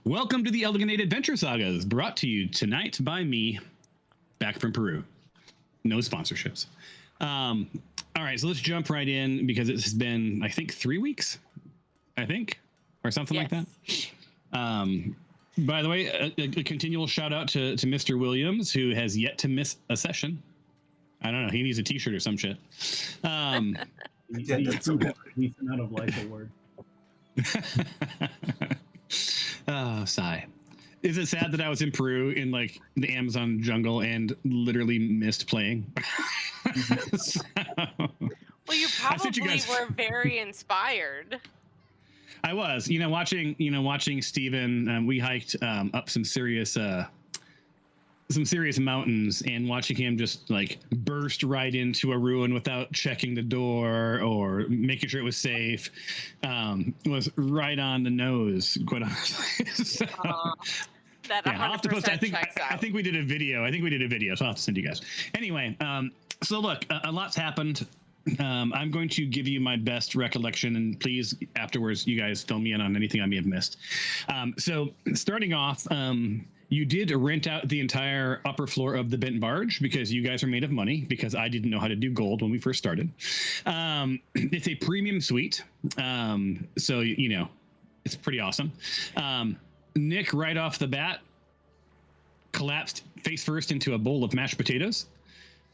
Welcome to the Elegant Adventure Sagas, brought to you tonight by me, back from Peru. No sponsorships. All right, so let's jump right in because it's been, I think, 3 weeks, or something like that. By the way, a continual shout out to Mr. Williams, who has yet to miss a session. I don't know. He needs a T-shirt or some shit. He's out of life award. Oh, sigh. Is it sad that I was in Peru in like the Amazon jungle and literally missed playing? So, well, you probably were very inspired. I was, watching Steven. We hiked up some serious mountains, and watching him just like burst right into a ruin without checking the door or making sure it was safe was right on the nose, quite honestly. So, that 100% I'll have to post. I checks think we did a video. So I'll have to send you guys. Anyway, so look, a lot's happened. I'm going to give you my best recollection, and please, afterwards, you guys fill me in on anything I may have missed. So starting off, you did rent out the entire upper floor of the Bent Barge because you guys are made of money, because I didn't know how to do gold when we first started. It's a premium suite. So, it's pretty awesome. Nick, right off the bat, collapsed face first into a bowl of mashed potatoes.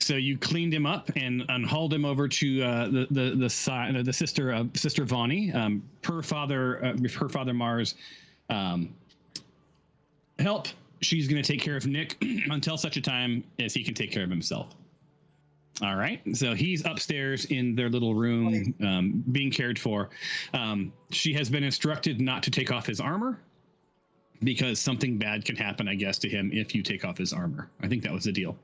So you cleaned him up and hauled him over to the sister Vonnie, her father Mars. Help. She's going to take care of Nick until such a time as he can take care of himself. All right. So he's upstairs in their little room, being cared for. She has been instructed not to take off his armor because something bad can happen, I guess, to him if you take off his armor. I think that was the deal.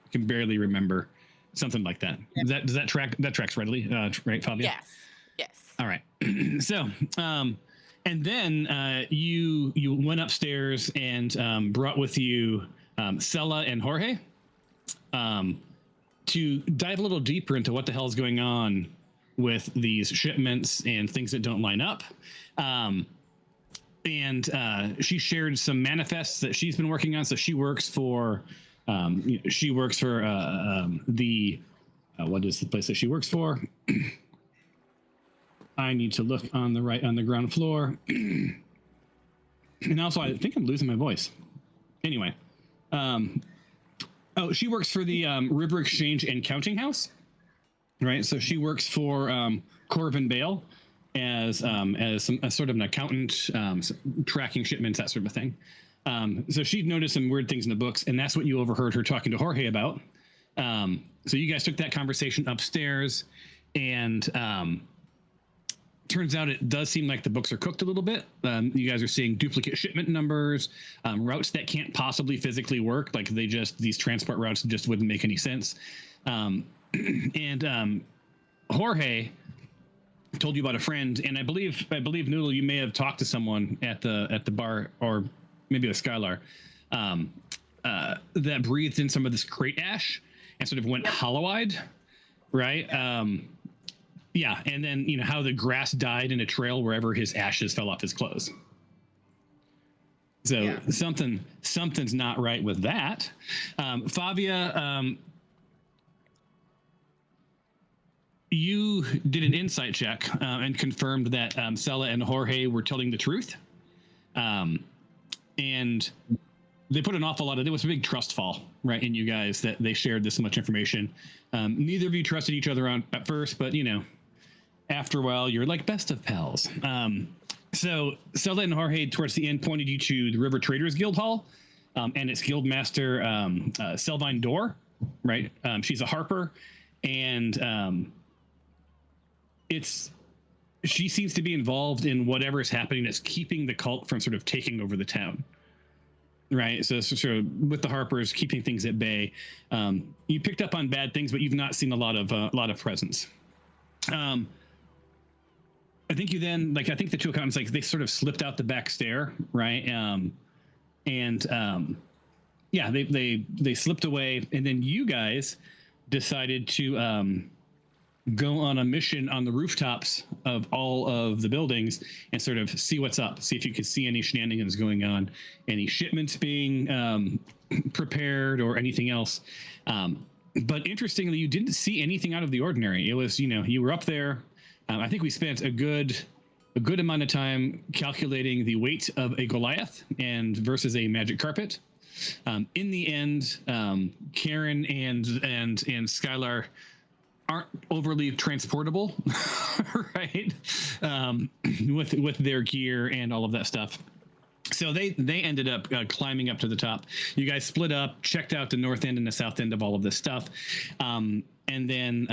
I can barely remember something like that. Yeah. Does that track? That tracks readily, right, Fabio? Yes. All right. So, and then you went upstairs and brought with you Sella and Jorge to dive a little deeper into what the hell is going on with these shipments and things that don't line up. And she shared some manifests that she's been working on. So she works for what is the place that she works for? I need to look on the ground floor. And also, I think I'm losing my voice. Anyway. She works for the River Exchange and Counting House. Right. So she works for Corvin Bale as a sort of an accountant, tracking shipments, that sort of thing. So she'd noticed some weird things in the books, and that's what you overheard her talking to Jorge about. So you guys took that conversation upstairs, and turns out it does seem like the books are cooked a little bit. You guys are seeing duplicate shipment numbers, routes that can't possibly physically work. Like these transport routes just wouldn't make any sense. And Jorge told you about a friend, and I believe Noodle, you may have talked to someone at the bar, or maybe a Skylar, that breathed in some of this crate ash and sort of went hollow-eyed, right? Yeah, and then how the grass died in a trail wherever his ashes fell off his clothes. So something's not right with that. Favia, you did an insight check and confirmed that Sella and Jorge were telling the truth. And they put an awful lot of, there was a big trust fall, right, in you guys that they shared this much information. Neither of you trusted each other at first, but, after a while, you're like best of pals. So Sella and Jorge, towards the end, pointed you to the River Traders Guild Hall and its guild master, Selvine Dor, right? She's a harper, and she seems to be involved in whatever is happening that's keeping the cult from sort of taking over the town. Right. So sort of with the Harpers keeping things at bay. You picked up on bad things, but you've not seen a lot of presence. I think you then, I think the two accountants, they sort of slipped out the back stair, right? They slipped away, and then you guys decided to go on a mission on the rooftops of all of the buildings and sort of see what's up, see if you can see any shenanigans going on, any shipments being prepared or anything else. But interestingly, you didn't see anything out of the ordinary. It was, you were up there. I think we spent a good amount of time calculating the weight of a Goliath and versus a magic carpet. In the end, Karen and Skylar aren't overly transportable, right? With their gear and all of that stuff. So they ended up climbing up to the top. You guys split up, checked out the north end and the south end of all of this stuff. And then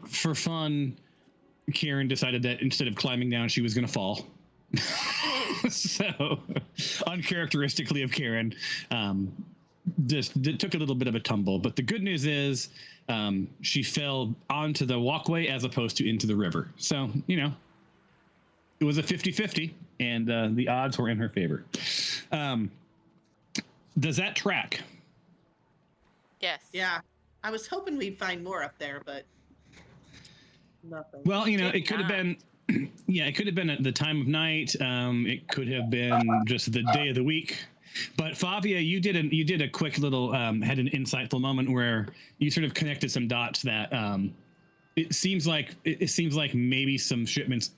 for fun, Karen decided that instead of climbing down, she was going to fall. So uncharacteristically of Karen, just took a little bit of a tumble. But the good news is she fell onto the walkway as opposed to into the river. So, it was a 50-50 and the odds were in her favor. Does that track? Yes. Yeah. I was hoping we'd find more up there, but nothing. Well, it could have been, it could have been at the time of night. It could have been just the day of the week. But Favia, you did a quick little, had an insightful moment where you sort of connected some dots that it seems like maybe some shipments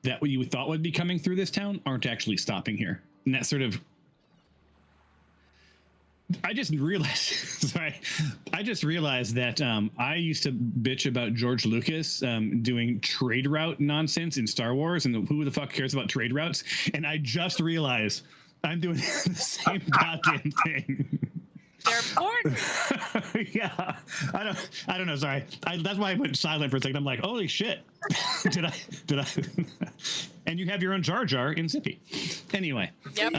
that you thought would be coming through this town aren't actually stopping here. And that sort of, I just realized that I used to bitch about George Lucas doing trade route nonsense in Star Wars, and who the fuck cares about trade routes? And I just realized I'm doing the same goddamn thing. They're important. Yeah, I don't know. Sorry, that's why I went silent for a second. I'm like, holy shit, did I? And you have your own Jar Jar in Zippy. Anyway. Yep.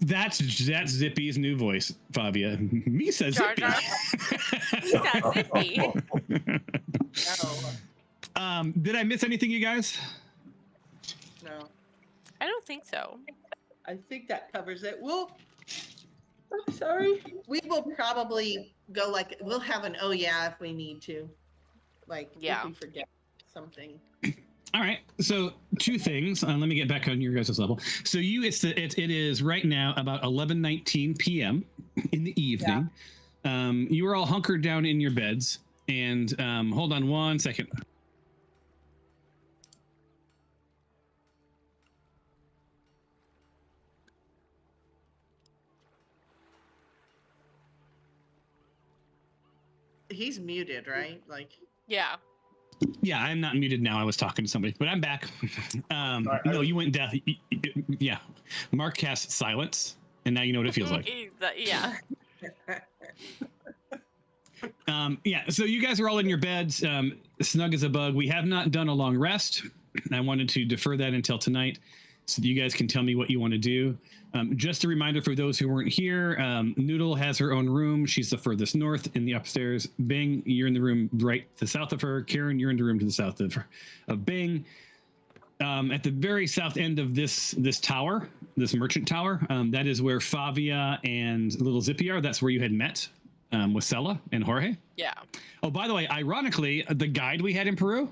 That's Zippy's new voice, Favia. Misa Jar Zippy. Jar. Misa Zippy. No. Did I miss anything, you guys? No. I don't think so. I think that covers it. I'm sorry. We will probably go we'll have an oh yeah if we need to. If we forget something. All right. So 2 things. Let me get back on your guys' level. So it is right now about 11:19 p.m. in the evening. Yeah. You are all hunkered down in your beds, and hold on one second. He's muted, right? Yeah. Yeah, I'm not muted now. I was talking to somebody, but I'm back. No, you went deaf. Yeah. Mark cast silence, and now you know what it feels like. Yeah. Yeah, so you guys are all in your beds, snug as a bug. We have not done a long rest. I wanted to defer that until tonight so that you guys can tell me what you want to do. Just a reminder for those who weren't here, Noodle has her own room. She's the furthest north in the upstairs. Bing, you're in the room right to the south of her. Karen, you're in the room to the south of Bing. At the very south end of this tower, this merchant tower, that is where Favia and little Zippy are. That's where you had met with Sela and Jorge. Yeah. Oh, by the way, ironically, the guide we had in Peru,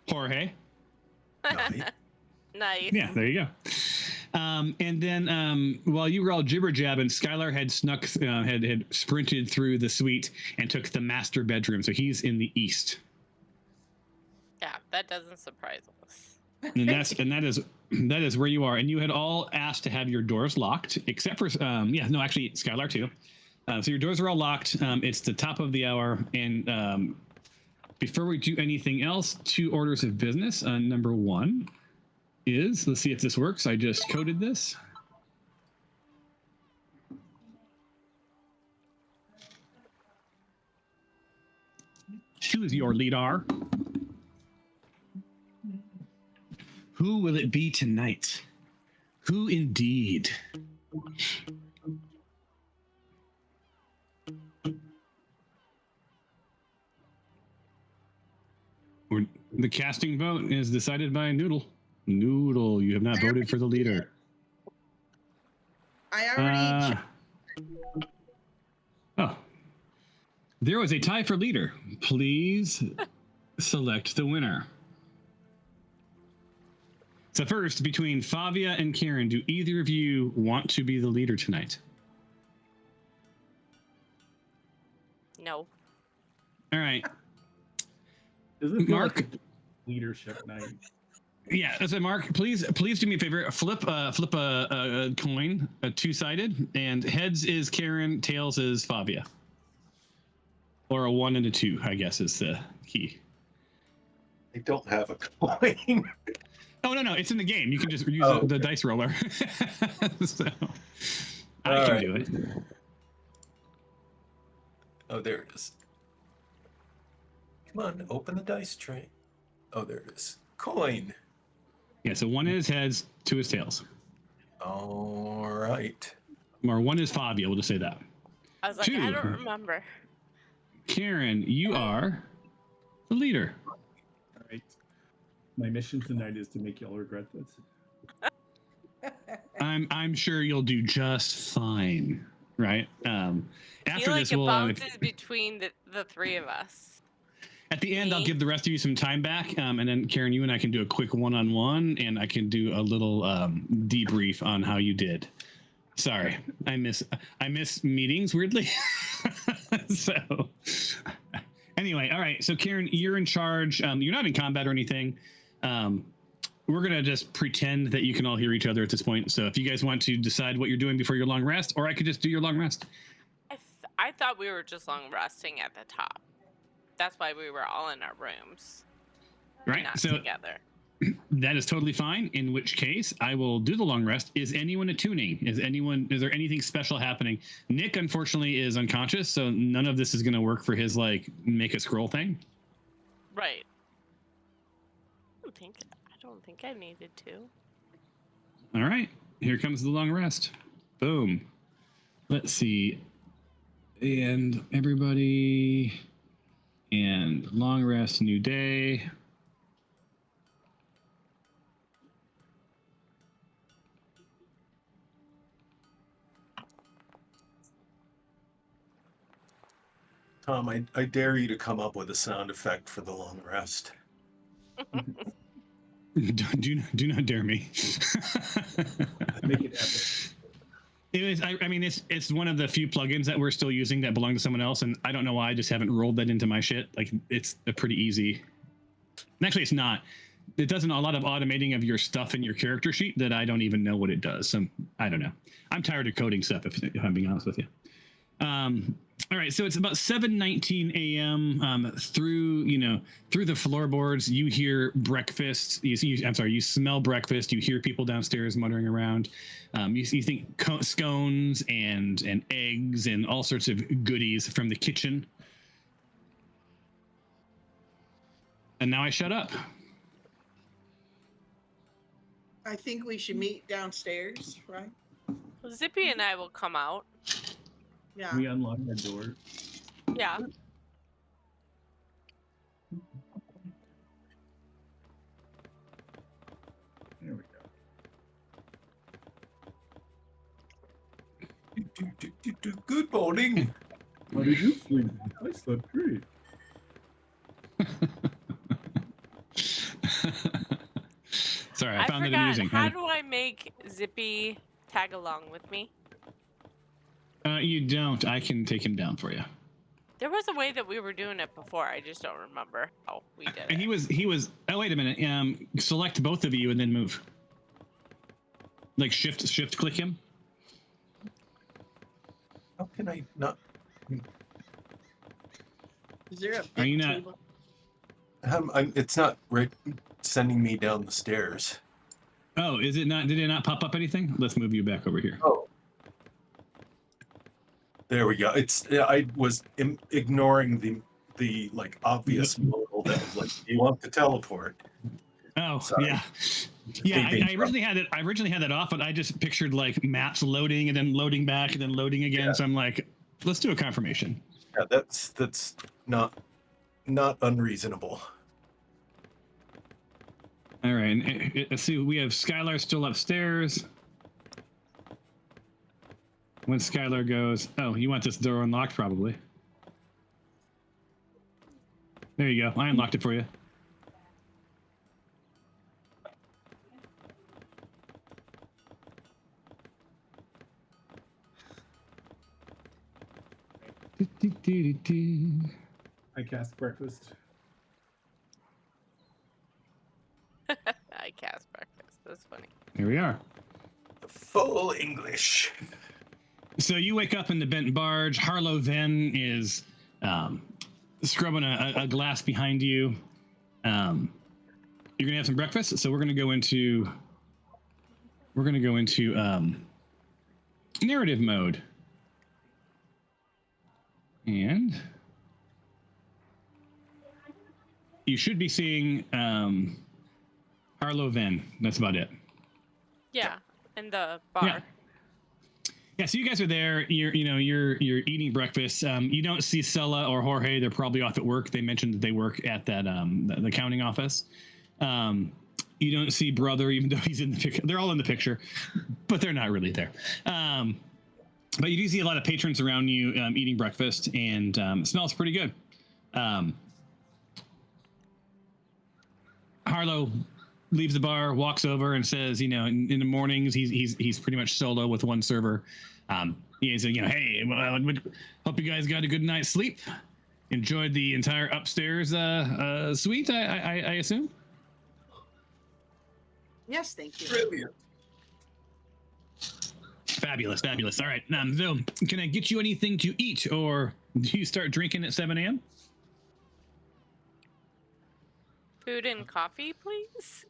Jorge. Nice. Yeah, there you go. And then while you were all jibber jabbing, Skylar had had sprinted through the suite and took the master bedroom. So he's in the east. Yeah, that doesn't surprise us. And that is where you are. And you had all asked to have your doors locked, except for actually Skylar too. So your doors are all locked. It's the top of the hour, and before we do anything else, 2 orders of business. Number 1 is, let's see if this works. I just coded this. Who is your leader? Who will it be tonight? Who indeed? The casting vote is decided by Noodle. Noodle, you have not voted for the leader. I already. Oh. There was a tie for leader. Please select the winner. So first, between Favia and Karen, do either of you want to be the leader tonight? No. All right. Does it feel Mark? like a leadership night? Yeah, so Mark, please do me a favor. Flip a coin, a two-sided, and heads is Karen, tails is Favia. Or a 1 and a 2, I guess, is the key. I don't have a coin. Oh, no, it's in the game. You can just use the dice roller. So I can do it. Oh, there it is. Come on, open the dice tray. Oh, there it is. Coin. Yeah, so 1 is heads, 2 is tails. All right. Or 1 is Favia, we'll just say that. I was like, 2. I don't remember. Karen, you are the leader. All right. My mission tonight is to make y'all regret this. I'm sure you'll do just fine, right? I After feel like this, it we'll bounces between the three of us. at the end, I'll give the rest of you some time back, and then Karen, you and I can do a quick one-on-one, and I can do a little debrief on how you did. Sorry, I miss meetings weirdly. So anyway, all right. So Karen, you're in charge. You're not in combat or anything. We're gonna just pretend that you can all hear each other at this point. So if you guys want to decide what you're doing before your long rest, or I could just do your long rest. I thought we were just long resting at the top. That's why we were all in our rooms. Right. Not So together. that is totally fine. In which case, I will do the long rest. Is anyone attuning? Is there anything special happening? Nick, unfortunately, is unconscious, so none of this is going to work for his make a scroll thing. Right. I don't think I needed to. All right. Here comes the long rest. Boom. Let's see. And everybody. And long rest, new day. Tom, I dare you to come up with a sound effect for the long rest. Do not dare me. Make it epic. I mean, it's one of the few plugins that we're still using that belong to someone else, and I don't know why I just haven't rolled that into my shit. Like, it's a pretty easy. And actually, it's not. It does a lot of automating of your stuff in your character sheet that I don't even know what it does. So I don't know. I'm tired of coding stuff, if I'm being honest with you. All right, so it's about 7:19 a.m. Through the floorboards, you hear breakfast. You smell breakfast. You hear people downstairs muttering around. You think scones and eggs and all sorts of goodies from the kitchen. And now I shut up. I think we should meet downstairs, right? Well, Zippy and I will come out. Yeah. We unlock our door. Yeah. There we go. Good morning. How did you sleep? I slept great. Sorry, I found that forgot. amusing. How do I make Zippy tag along with me? You don't. I can take him down for you. There was a way that we were doing it before. I just don't remember how we did And it. he was. Oh, wait a minute. Select both of you and then move. Like shift click him. How can I not? Is there a Are you big not- table? It's not sending me down the stairs. Oh, is it not? Did it not pop up anything? Let's move you back over here. Oh. There we go. I was ignoring the obvious modal that was like, you want to teleport. Oh, Sorry. yeah. Yeah, I originally had that off, but I just pictured maps loading and then loading back and then loading again. Yeah. So I'm like, let's do a confirmation. Yeah, that's not unreasonable. All right. Let's see. We have Skylar still upstairs. When Skylar goes, oh, you want this door unlocked, probably. There you go. I unlocked it for you. I cast breakfast. I cast breakfast. That's funny. Here we are. Full English. So you wake up in the bent barge. Harlow then is scrubbing a glass behind you. You're gonna have some breakfast. So we're gonna go into narrative mode, and you should be seeing Harlow Venn. That's about it. Yeah, in the bar. Yeah, so you guys are there. You're eating breakfast. You don't see Sella or Jorge. They're probably off at work. They mentioned that they work at that the accounting office. You don't see Brother, even though he's in the picture. They're all in the picture, but they're not really there. But you do see a lot of patrons around you eating breakfast, and it smells pretty good. Harlow leaves the bar, walks over, and says, in the mornings he's pretty much solo with one server. He said, hey, hope you guys got a good night's sleep. Enjoyed the entire upstairs suite, I assume. Yes, thank you. Brilliant. Fabulous. All right. So, can I get you anything to eat, or do you start drinking at 7 a.m.? Food and coffee, please.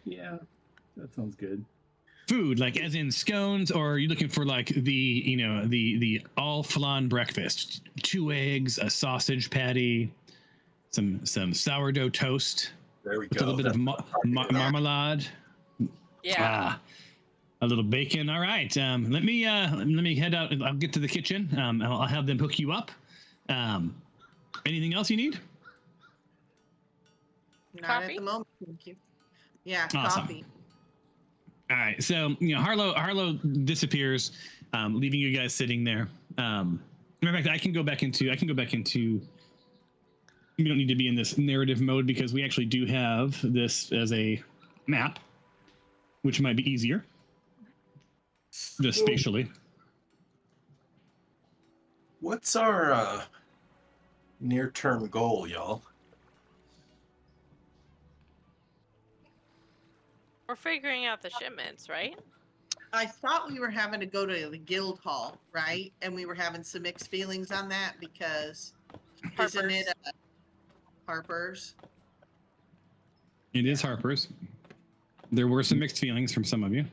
Yeah, that sounds good. Food, like as in scones, or are you looking for like the all flan breakfast? 2 eggs, a sausage patty, some sourdough toast, There we with go. a little bit of marmalade. Yeah. A little bacon. All right. Let me head out. I'll get to the kitchen. I'll have them hook you up. Anything else you need? Not Coffee? at the moment, thank you. Yeah, Awesome. coffee. All right. So Harlow disappears, leaving you guys sitting there. In fact, I can go back into. We don't need to be in this narrative mode because we actually do have this as a map, which might be easier, just spatially. What's our near-term goal, y'all? We're figuring out the shipments, right? I thought we were having to go to the guild hall, right? And we were having some mixed feelings on that because isn't it Harper's? It is Harper's. There were some mixed feelings from some of you.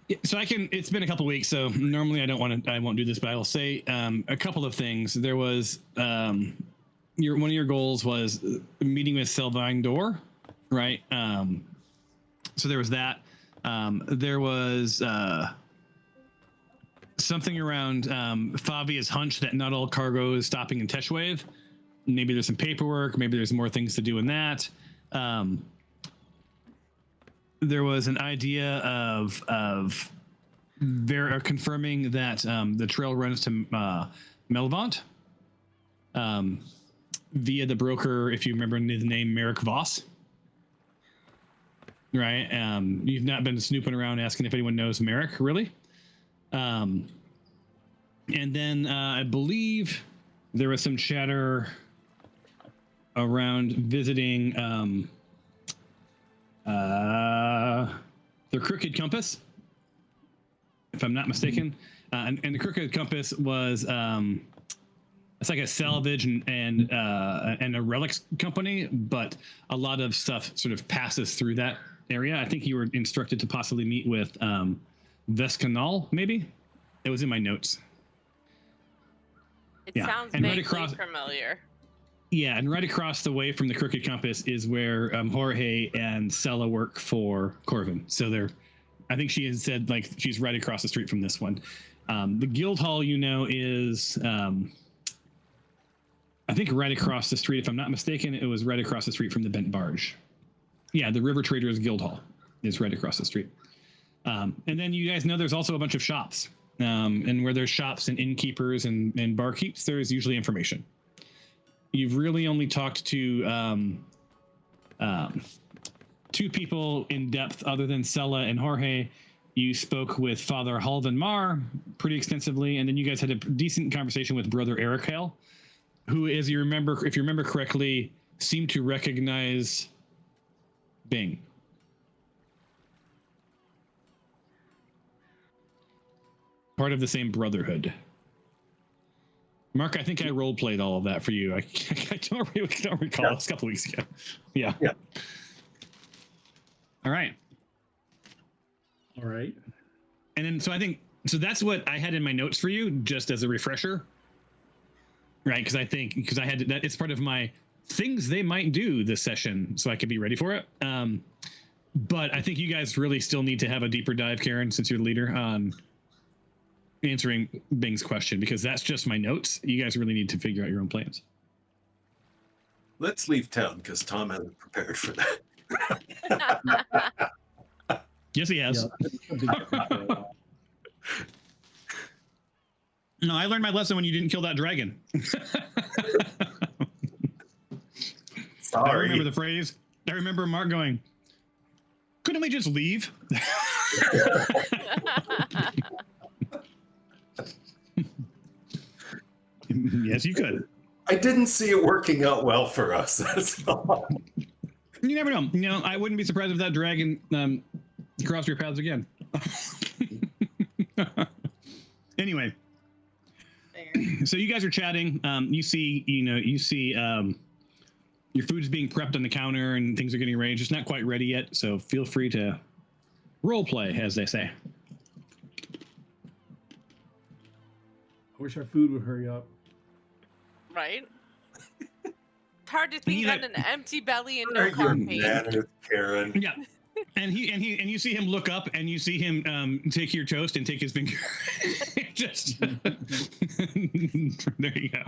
Yeah, so it's been a couple weeks, so normally I won't do this, but I will say a couple of things. There was one of your goals was meeting with Sylvain Dor, right? So there was that. There was something around Fabia's hunch that not all cargo is stopping in Teshwave. Maybe there's some paperwork. Maybe there's more things to do in that. There was an idea of confirming that the trail runs to Melvant via the broker, if you remember the name Merrick Voss. Right. You've not been snooping around asking if anyone knows Merrick, really. And then I believe there was some chatter around visiting the Crooked Compass, if I'm not mistaken. And the Crooked Compass was it's like a salvage and a relics company, but a lot of stuff sort of passes through that area. I think you were instructed to possibly meet with Vescanal, maybe? It was in my notes. It Yeah, sounds and right vaguely across- familiar. Yeah, and right across the way from the Crooked Compass is where Jorge and Sella work for Corvin. So I think she has said like she's right across the street from this one. The Guild Hall, is I think right across the street. If I'm not mistaken, it was right across the street from the Bent Barge. Yeah, the River Traders Guild Hall is right across the street. And then you guys know there's also a bunch of shops and where there's shops and innkeepers and barkeeps, there is usually information. You've really only talked to two people in depth other than Sella and Jorge. You spoke with Father Halvan Mar pretty extensively, and then you guys had a decent conversation with Brother Eric Hale, who, if you remember correctly, seemed to recognize Bing. Part of the same brotherhood. Mark, I think I role played all of that for you. I don't recall. Yeah. It's a couple weeks ago. Yeah. Yeah. All right. All right. And then, so that's what I had in my notes for you, just as a refresher. Right. Because I had that, it's part of my things they might do this session, so I could be ready for it. But I think you guys really still need to have a deeper dive, Karen, since you're the leader, on answering Bing's question, because that's just my notes. You guys really need to figure out your own plans. Let's leave town because Tom hasn't prepared for that. Yes, he has. No, I learned my lesson when you didn't kill that dragon. Sorry. I remember the phrase. I remember Mark going, couldn't we just leave? Yes, you could. I didn't see it working out well for us. That's all. You never know. You know, I wouldn't be surprised if that dragon crossed your paths again. Anyway, so you guys are chatting. You see your food's being prepped on the counter and things are getting arranged. It's not quite ready yet, so feel free to role play, as they say. I wish our food would hurry up. Right? It's hard to think on an empty belly and no Your coffee. manners, Karen. Yeah. And you see him look up, and you see him take your toast and take his finger. Just there you go.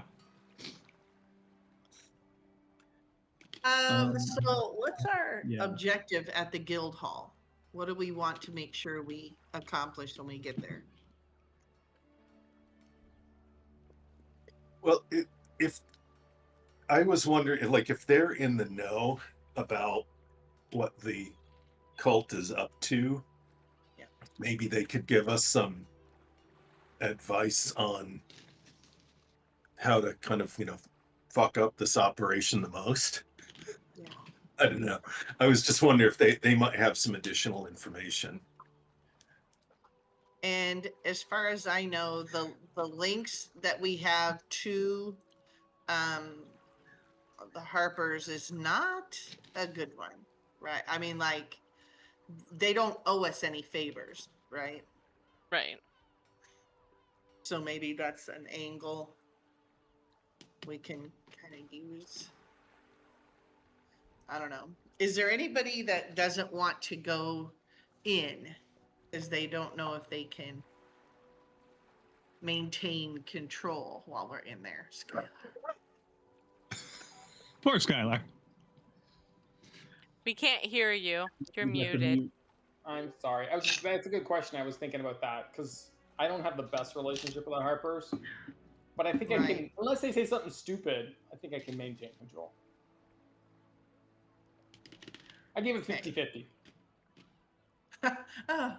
So what's our Yeah. objective at the guild hall? What do we want to make sure we accomplish when we get there? Well, if I was wondering, like, if they're in the know about what the cult is up to, Yeah. maybe they could give us some advice on how to kind of, fuck up this operation the most. Yeah. I don't know. I was just wondering if they might have some additional information. And as far as I know, the links that we have to the Harpers is not a good one, right? I mean, like, they don't owe us any favors, right? Right. So maybe that's an angle we can kind of use. I don't know. Is there anybody that doesn't want to go in because they don't know if they can maintain control while we're in there? Skylar? Poor Skylar. We can't hear you. You're We have to muted. mute. I'm sorry. That's a good question. I was thinking about that because I don't have the best relationship with the Harpers, but I think I can. Right. Unless they say something stupid, I think I can maintain control. I give it 50-50. Oh.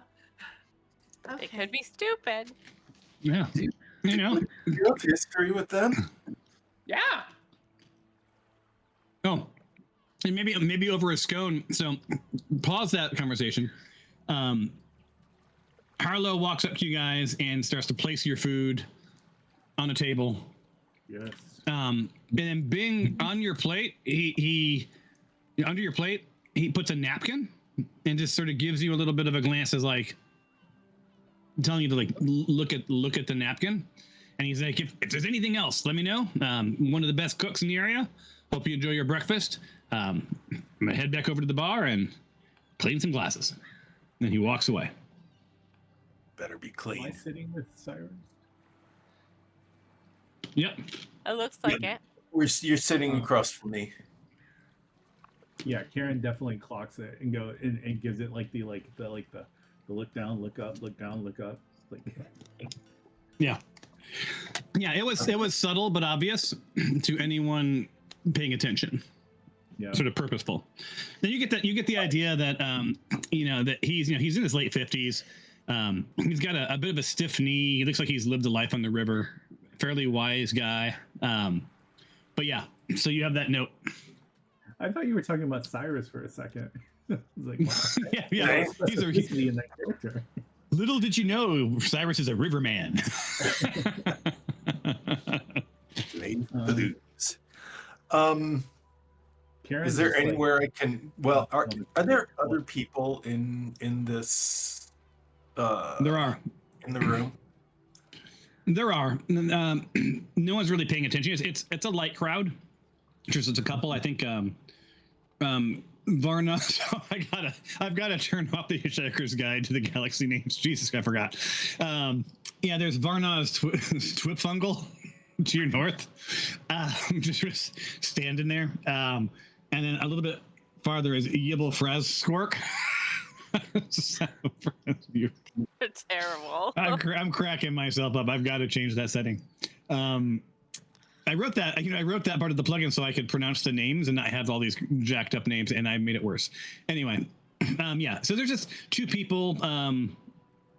It Okay. could be stupid. Yeah. Do you have history with them? Yeah. Oh, and maybe over a scone. So pause that conversation. Harlow walks up to you guys and starts to place your food on a table. Yes. And then Bing, on your plate, he under your plate, he puts a napkin and just sort of gives you a little bit of a glance, as like telling you to like look at the napkin. And he's like, if there's anything else, let me know. One of the best cooks in the area. Hope you enjoy your breakfast. I'm gonna head back over to the bar and clean some glasses. And he walks away. Better be Am I clean. sitting with Sirens? Yep. It looks like it. You're sitting across from me. Yeah, Karen definitely clocks it and gives it like the look down, look up, look down, look up. Like, Yeah. Yeah, it was subtle but obvious to anyone paying attention. yeah. Sort of purposeful. Then you get the idea that that he's in his late 50s. He's got a bit of a stiff knee. He looks like he's lived a life on the river. Fairly wise guy. But yeah, so you have that note. I thought you were talking about Cyrus for a second. I was like, wow. yeah. He's Specificity in that character. Little did you know, Cyrus is a riverman. Blues. Karen Is there just, like, anywhere I can? Well, are there other people in this? There are. In the room. There are. No one's really paying attention. It's a light crowd. Just it's a couple. I think. Varna. I've gotta turn off the Hitchhiker's Guide to the Galaxy names. Jesus, I forgot. Yeah, there's Varna's Twipfungal to your north. Just standing there. And then a little bit farther is Yibble Fraz Squirk. Terrible. I'm cracking myself up. I've got to change that setting. I wrote that. I wrote that part of the plugin so I could pronounce the names and not have all these jacked up names, and I made it worse. Anyway, yeah. So there's just two people in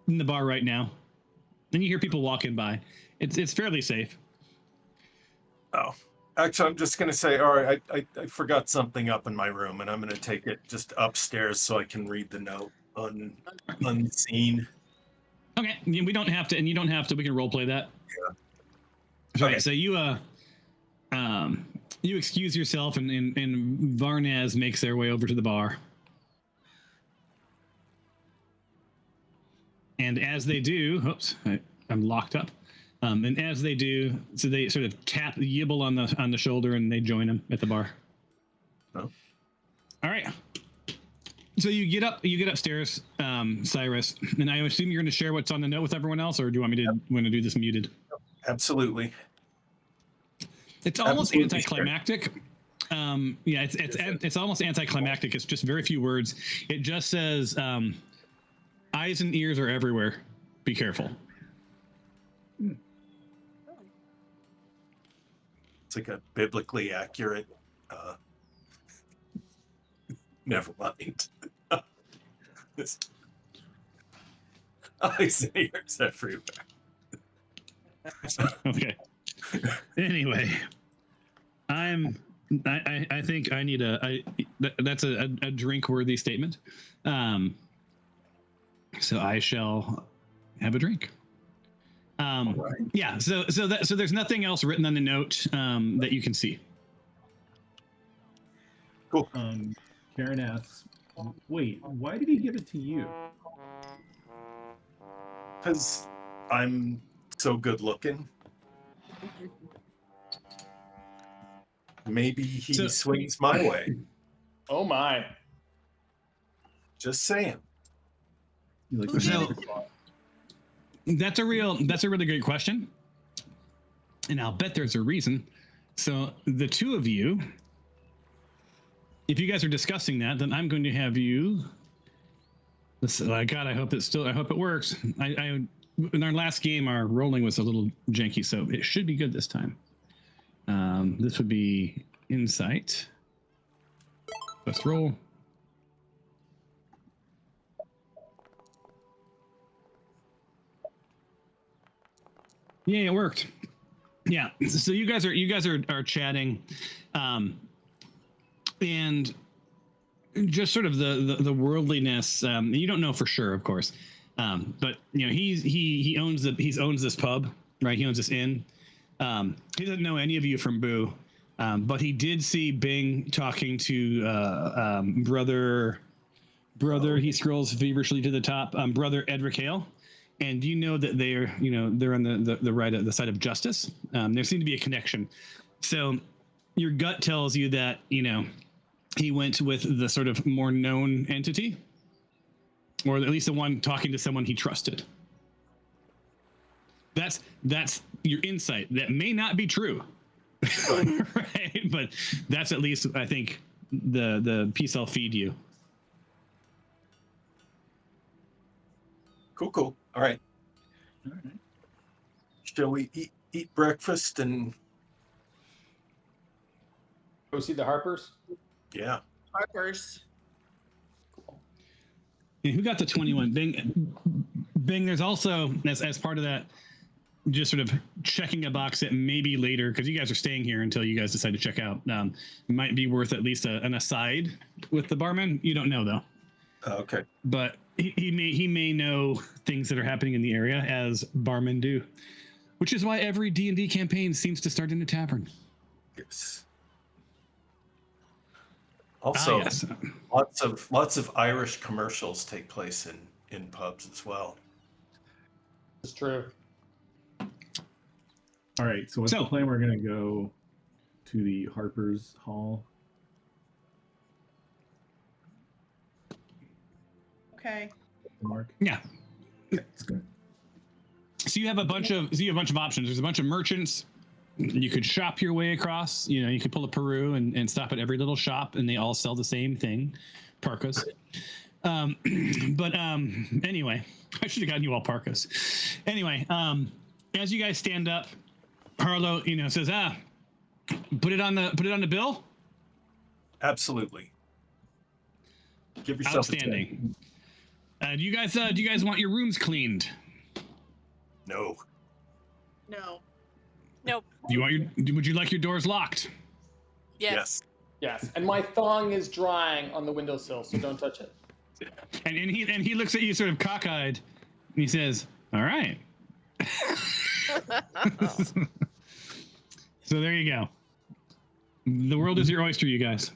the bar right now. Then you hear people walking by. It's fairly safe. Oh, actually, I'm just gonna say, all right, I forgot something up in my room, and I'm gonna take it just upstairs so I can read the note unseen. Okay, we don't have to, and you don't have to. We can role play that. Yeah. Sorry, Okay. so you excuse yourself, and Varnaz makes their way over to the bar. And as they do, oops, I'm locked up. And as they do, so they sort of tap Yibble on the shoulder, and they join him at the bar. Oh. All right. So you get upstairs, Cyrus, and I assume you're going to share what's on the note with everyone else, or do you want me to do this muted? Absolutely. It's almost Absolutely anticlimactic. Yeah, it's almost anticlimactic. It's just very few words. It just says, "Eyes and ears are everywhere. Be careful." It's like a biblically accurate. Never mind. Eyes and ears everywhere. Okay. Anyway, I think I need that's a drink worthy statement. So I shall have a drink. Right. Yeah. So there's nothing else written on the note that you can see. Cool. Karen asks, wait, why did he give it to you? Because I'm so good looking. Maybe he swings my way. Oh my. Just saying. You like Who did So- That's a really great question. And I'll bet there's a reason. So the two of you, if you guys are discussing that, then I'm going to have you. Listen, God, I hope it works. In our last game, our rolling was a little janky, so it should be good this time. This would be insight. Let's roll. Yeah, it worked. Yeah. So you guys are chatting, and just sort of the worldliness. You don't know for sure, of course, but he owns this pub, right? He owns this inn. He doesn't know any of you from Boo, but he did see Bing talking to brother. He scrolls feverishly to the top. Brother Edric Hale. And you know that they're on the right of the side of justice. There seemed to be a connection. So your gut tells you that, he went with the sort of more known entity, or at least the one talking to someone he trusted. That's your insight. That may not be true, right? But that's at least, I think, the piece I'll feed you. Cool. All right. All right. Shall we eat breakfast and Go see the Harpers. yeah? Harper's. And who got the 21? Bing. Bing. There's also as part of that, just sort of checking a box that maybe later, because you guys are staying here until you guys decide to check out. Might be worth at least an aside with the barman. You don't know though. Okay. But he may know things that are happening in the area, as barmen do, which is why every D&D campaign seems to start in a tavern. Yes. Also, yes. lots of Irish commercials take place in pubs as well. It's true. All right. So what's the plan? We're gonna go to the Harper's Hall. Okay. Mark. Yeah. Let's go. So you have a bunch of options. There's a bunch of merchants. You could shop your way across. You know, you could pull a Peru and stop at every little shop, and they all sell the same thing, parkas. But anyway, I should have gotten you all parkas. Anyway, as you guys stand up, Harlow, says, put it on the bill. Absolutely. Give yourself Outstanding. Do you guys want your rooms cleaned? No. No. Nope. Would you like your doors locked? Yes. Yes, and my thong is drying on the windowsill, so don't touch it. And he looks at you sort of cockeyed, and he says, "All right." So there you go. The world is your oyster, you guys.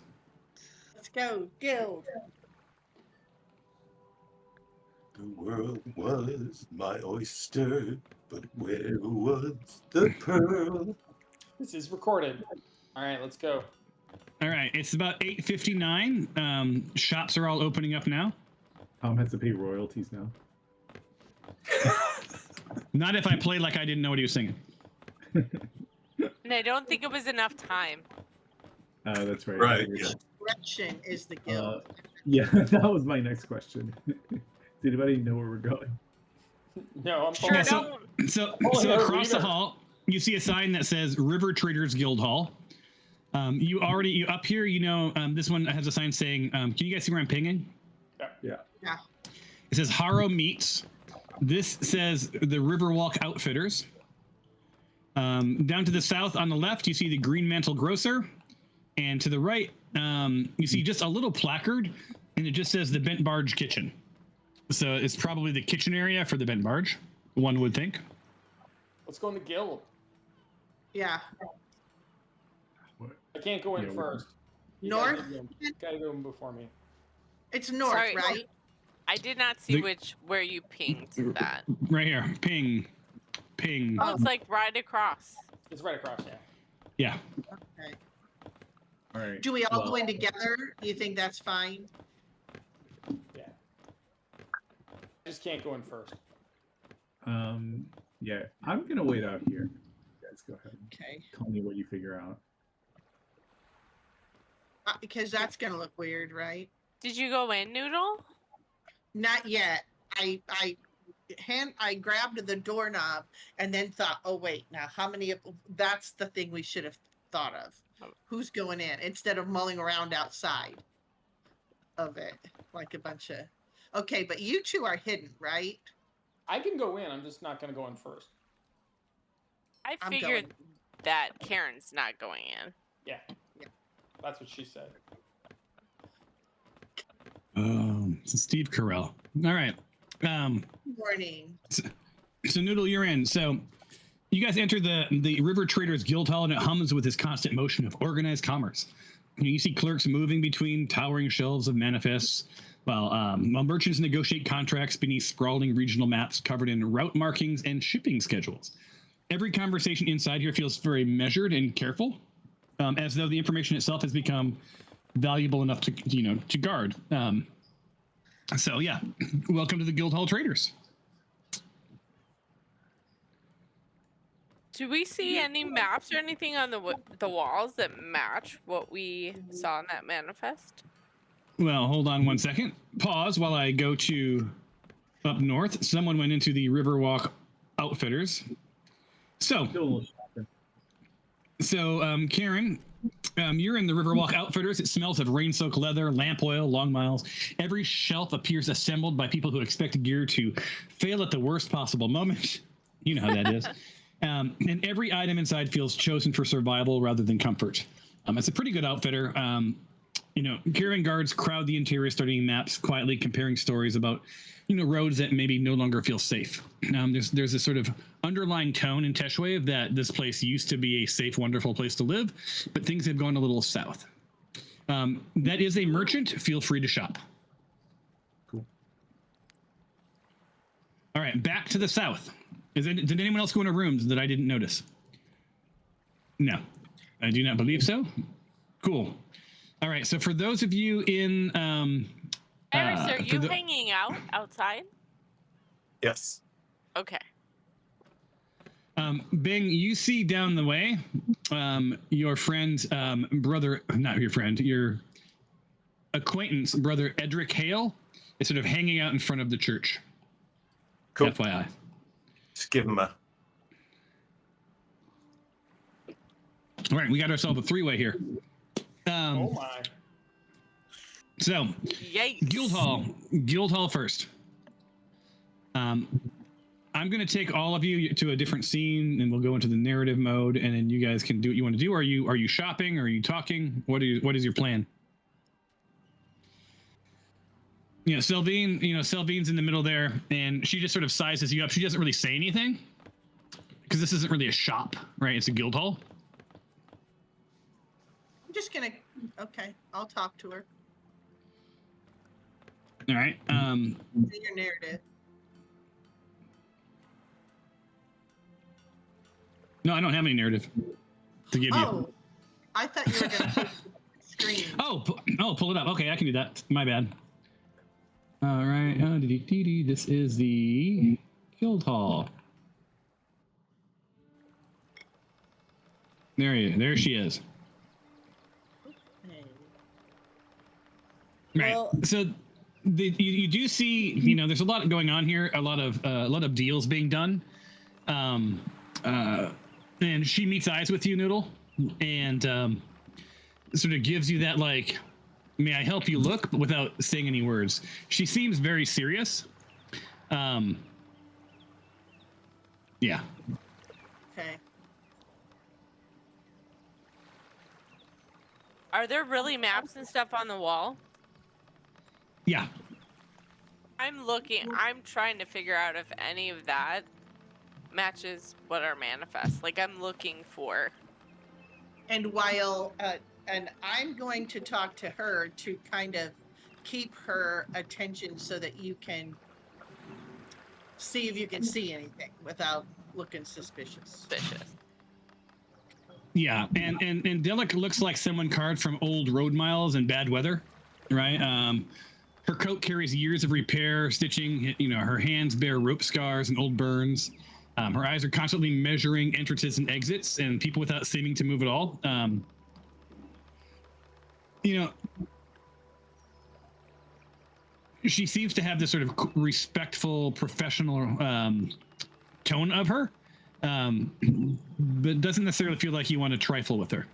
Let's go, guild. The world was my oyster, but where was the pearl? This is recorded. All right, let's go. All right, it's about 8:59. Shops are all opening up now. Tom has to pay royalties now. Not if I play like I didn't know what he was singing. And I don't think it was enough time. That's right. Right. Yeah. Direction is the guild. Yeah, that was my next question. Does anybody know where we're going? No, I'm Sure following. don't. So yeah, across the reader. hall, you see a sign that says River Traders Guild Hall. You up here, this one has a sign saying, can you guys see where I'm pinging? Yeah. Yeah. It says Haro Meats. This says the Riverwalk Outfitters. Down to the south on the left, you see the Green Mantle Grocer. And to the right, you see just a little placard, and it just says the Bent Barge Kitchen. So it's probably the kitchen area for the Bent Barge, one would think. Let's go in the guild. Yeah. I can't go in Yeah, first. You North? Gotta go in before me. It's north, Sorry. right? I did not see The- where you pinged that. Right here, ping. Oh, it's like right across. It's right across, yeah. Yeah. Okay. All right. Do we all go in together? Do you think that's fine? Yeah. I just can't go in first. Yeah, I'm gonna wait out here. You guys go ahead. Okay. Tell me what you figure out. Because that's gonna look weird, right? Did you go in, Noodle? Not yet. I grabbed the doorknob and then thought, oh wait, now how many of that's the thing we should have thought of. Who's going in instead of mulling around outside of it like a bunch of okay, but you two are hidden, right? I can go in. I'm just not gonna go in first. I I'm figured going. that Karen's not going in. Yeah. Yeah. That's what she said. So Steve Carell. All right. Morning. So Noodle, you're in. So you guys enter the River Traders Guild Hall, and it hums with this constant motion of organized commerce. You see clerks moving between towering shelves of manifests, while merchants negotiate contracts beneath sprawling regional maps covered in route markings and shipping schedules. Every conversation inside here feels very measured and careful, as though the information itself has become valuable enough to guard. So yeah, welcome to the Guild Hall Traders. Do we see any maps or anything on the walls that match what we saw in that manifest? Well, hold on one second. Pause while I go to up north. Someone went into the Riverwalk Outfitters. So, Still a little shocker. Karen, you're in the Riverwalk Outfitters. It smells of rain-soaked leather, lamp oil, long miles. Every shelf appears assembled by people who expect gear to fail at the worst possible moment. You know how that is. And every item inside feels chosen for survival rather than comfort. It's a pretty good outfitter. Caravan guards crowd the interior, studying maps, quietly comparing stories about, roads that maybe no longer feel safe. There's a sort of underlying tone in Teshwave that this place used to be a safe, wonderful place to live, but things have gone a little south. That is a merchant. Feel free to shop. Cool. All right, back to the south. Did anyone else go into rooms that I didn't notice? No, I do not believe so. Cool. All right, so for those of you in... Eris, are you hanging out outside? Yes. Okay. Bing, you see down the way your friend, your acquaintance, Brother Edric Hale, is sort of hanging out in front of the church. Cool. FYI. Just give him a... All right, we got ourselves a three-way here. Oh my. So, Yikes. Guildhall first. I'm going to take all of you to a different scene, and we'll go into the narrative mode, and then you guys can do what you want to do. Are you shopping? Are you talking? What is your plan? Sylvine's in the middle there, and she just sort of sizes you up. She doesn't really say anything because this isn't really a shop, right? It's a guild hall. I'm just gonna. Okay, I'll talk to her. All right. Do your narrative. No, I don't have any narrative to give you. Oh, I thought you were gonna put the screen. Pull it up. Okay, I can do that. My bad. All right. This is the guild hall. There she is. Okay. Right. Well, So you do see, there's a lot going on here. A lot of deals being done. And she meets eyes with you, Noodle, and sort of gives you that like, may I help you look, but without saying any words. She seems very serious. Yeah. okay. Are there really maps and stuff on the wall? Yeah. I'm trying to figure out if any of that matches what our manifest. Like, I'm looking for. And and I'm going to talk to her to kind of keep her attention so that you can see if you can see anything without looking suspicious. Yeah, and Dilek looks like someone carved from old road miles and bad weather, right? Her coat carries years of repair, stitching. Her hands bear rope scars and old burns. Her eyes are constantly measuring entrances and exits and people without seeming to move at all. She seems to have this sort of respectful, professional tone of her, but doesn't necessarily feel like you want to trifle with her.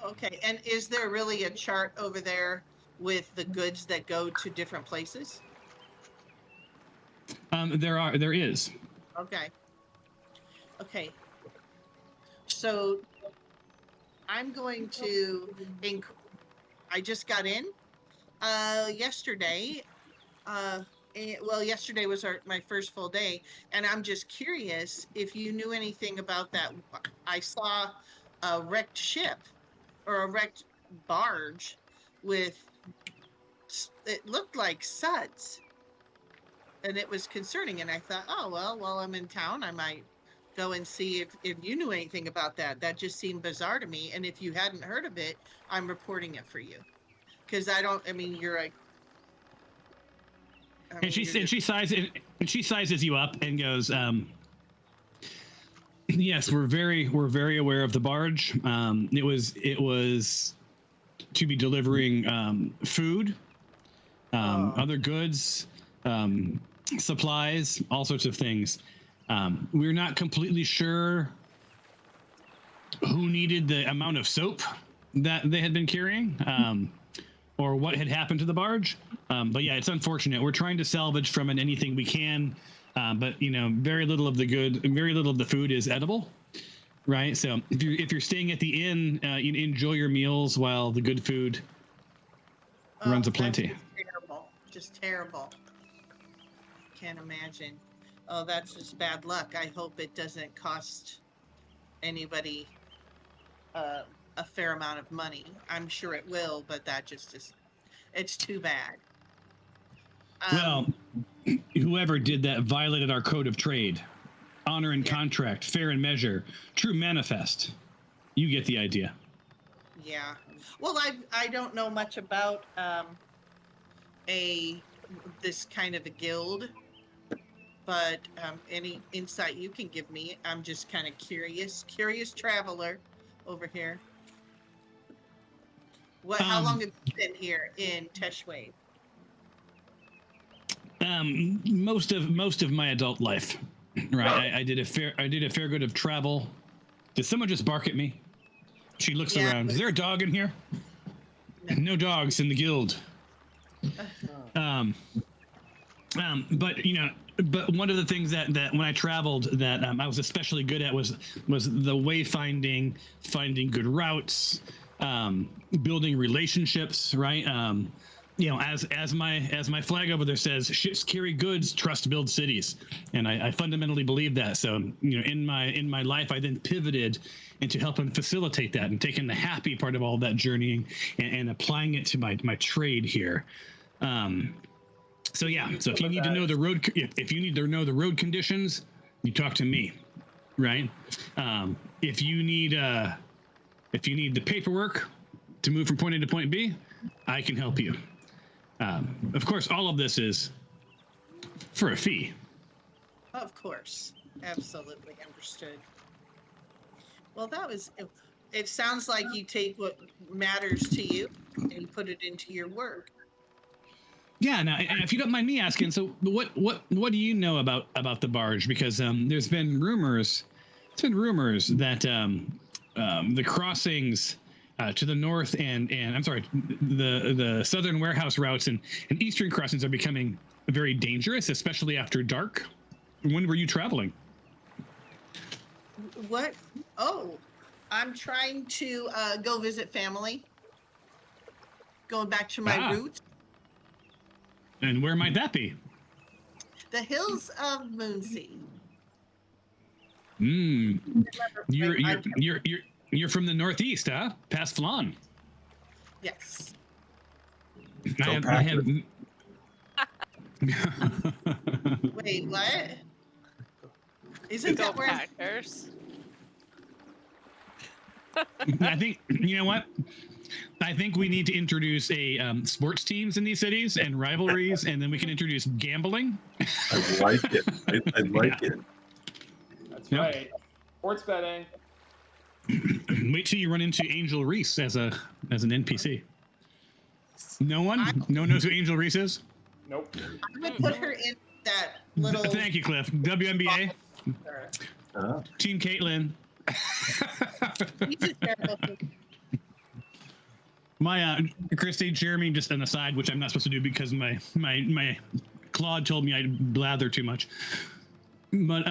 Okay, and is there really a chart over there with the goods that go to different places? There is. Okay. So I'm going to I just got in yesterday. Yesterday was my first full day, and I'm just curious if you knew anything about that. I saw a wrecked ship or a wrecked barge with, it looked like suds, and it was concerning. And I thought, oh, well, while I'm in town, I might go and see if you knew anything about that. That just seemed bizarre to me. And if you hadn't heard of it, I'm reporting it for you. Because you're a... And she sizes you up and goes, yes, we're very aware of the barge. It was to be delivering food, other goods, supplies, all sorts of things. We're not completely sure who needed the amount of soap that they had been carrying, or what had happened to the barge. But yeah, it's unfortunate. We're trying to salvage from it anything we can, but very little of the food is edible, right? So if you're staying at the inn, you enjoy your meals while the good food runs aplenty. That's terrible. Just terrible. Can't imagine. Oh, that's just bad luck. I hope it doesn't cost anybody a fair amount of money. I'm sure it will, but that just is, it's too bad. Well, whoever did that violated our code of trade, honor and contract, fair and measure, true manifest. You get the idea. Yeah. Well, I don't know much about this kind of a guild, but any insight you can give me, I'm just kind of curious traveler over here. How long have you been here in Teshwave? Most of my adult life, right? I did a fair good of travel. Did someone just bark at me? She looks around. Is there a dog in here? No dogs in the guild. But one of the things that when I traveled that I was especially good at was the wayfinding, finding good routes, building relationships, right? As my flag over there says, ships carry goods, trust builds cities, and I fundamentally believe that. So in my life, I then pivoted into helping facilitate that and taking the happy part of all that journeying and applying it to my trade here. So if you need to know the road, if you need to know the road conditions, you talk to me, right? If you need the paperwork to move from point A to point B, I can help you. Of course, all of this is for a fee. Of course. Absolutely understood. Well, it sounds like you take what matters to you and put it into your work. Yeah, now, if you don't mind me asking, so what do you know about the barge? Because there's been rumors that the crossings to the north and I'm sorry, the southern warehouse routes and eastern crossings are becoming very dangerous, especially after dark. When were you traveling? What? Oh, I'm trying to go visit family. Going back to my roots. And where might that be? The hills of Moonsea. You're from the northeast, huh? Past Flan. Yes. I have. Wait, what? Isn't that where? Packers. I think you know what. I think we need to introduce sports teams in these cities and rivalries, and then we can introduce gambling. I like it. I like it. That's right. Sports betting. Wait till you run into Angel Reese as an NPC. No one knows who Angel Reese is. Nope. I'm gonna put her in that little. Thank you, Cliff. WNBA. Team Caitlin. He's a terrible. My Christy, Jeremy, just an aside, which I'm not supposed to do because my Claude told me I'd blather too much. But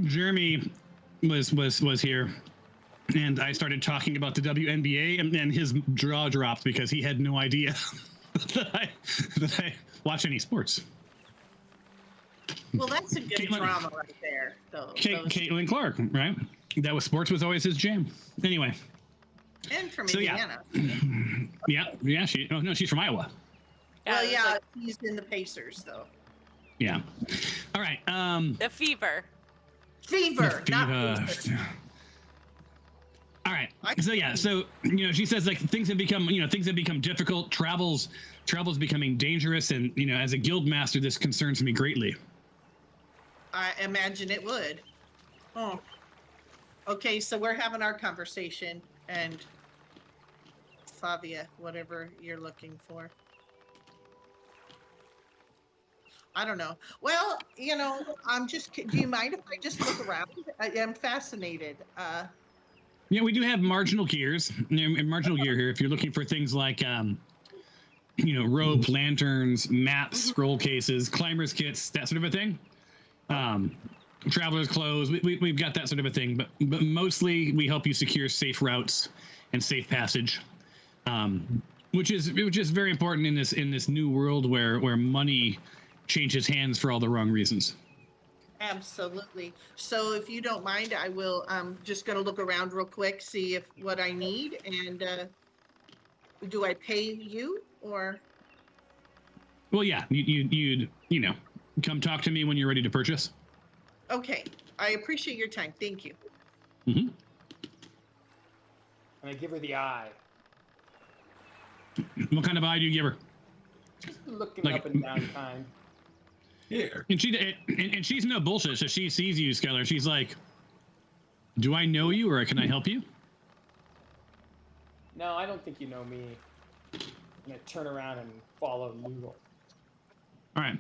Jeremy was here, and I started talking about the WNBA, and his jaw dropped because he had no idea that I watch any sports. Well, that's a good drama right there. Caitlin Clark, right? That was sports was always his jam. Anyway. And from Indiana. Yeah. She's from Iowa. Well, he's in the Pacers though. Yeah. All right. The Fever. Not Pacers. All right. So she says like things have become difficult. Travel's becoming dangerous, and as a guild master, this concerns me greatly. I imagine it would. Oh. Okay, so we're having our conversation, and Flavia, whatever you're looking for. I don't know. Well, I'm just. Do you mind if I just look around? I am fascinated. Yeah, we do have marginal gears, marginal gear here. If you're looking for things like, rope, lanterns, maps, scroll cases, climbers kits, that sort of a thing. Traveler's clothes. We've got that sort of a thing, but mostly we help you secure safe routes and safe passage, which is very important in this new world where money changes hands for all the wrong reasons. Absolutely. So if you don't mind, I will. I'm just going to look around real quick, see if what I need, and do I pay you or? Well, yeah, you'd come talk to me when you're ready to purchase. Okay, I appreciate your time. Thank you. Mm-hmm. And I give her the eye. What kind of eye do you give her? Just looking Like- up and down kind. Here. And she's no bullshit. So she sees you, Skylar. She's like, "Do I know you, or can I help you?" No, I don't think you know me. And I turn around and follow Lugal. All right.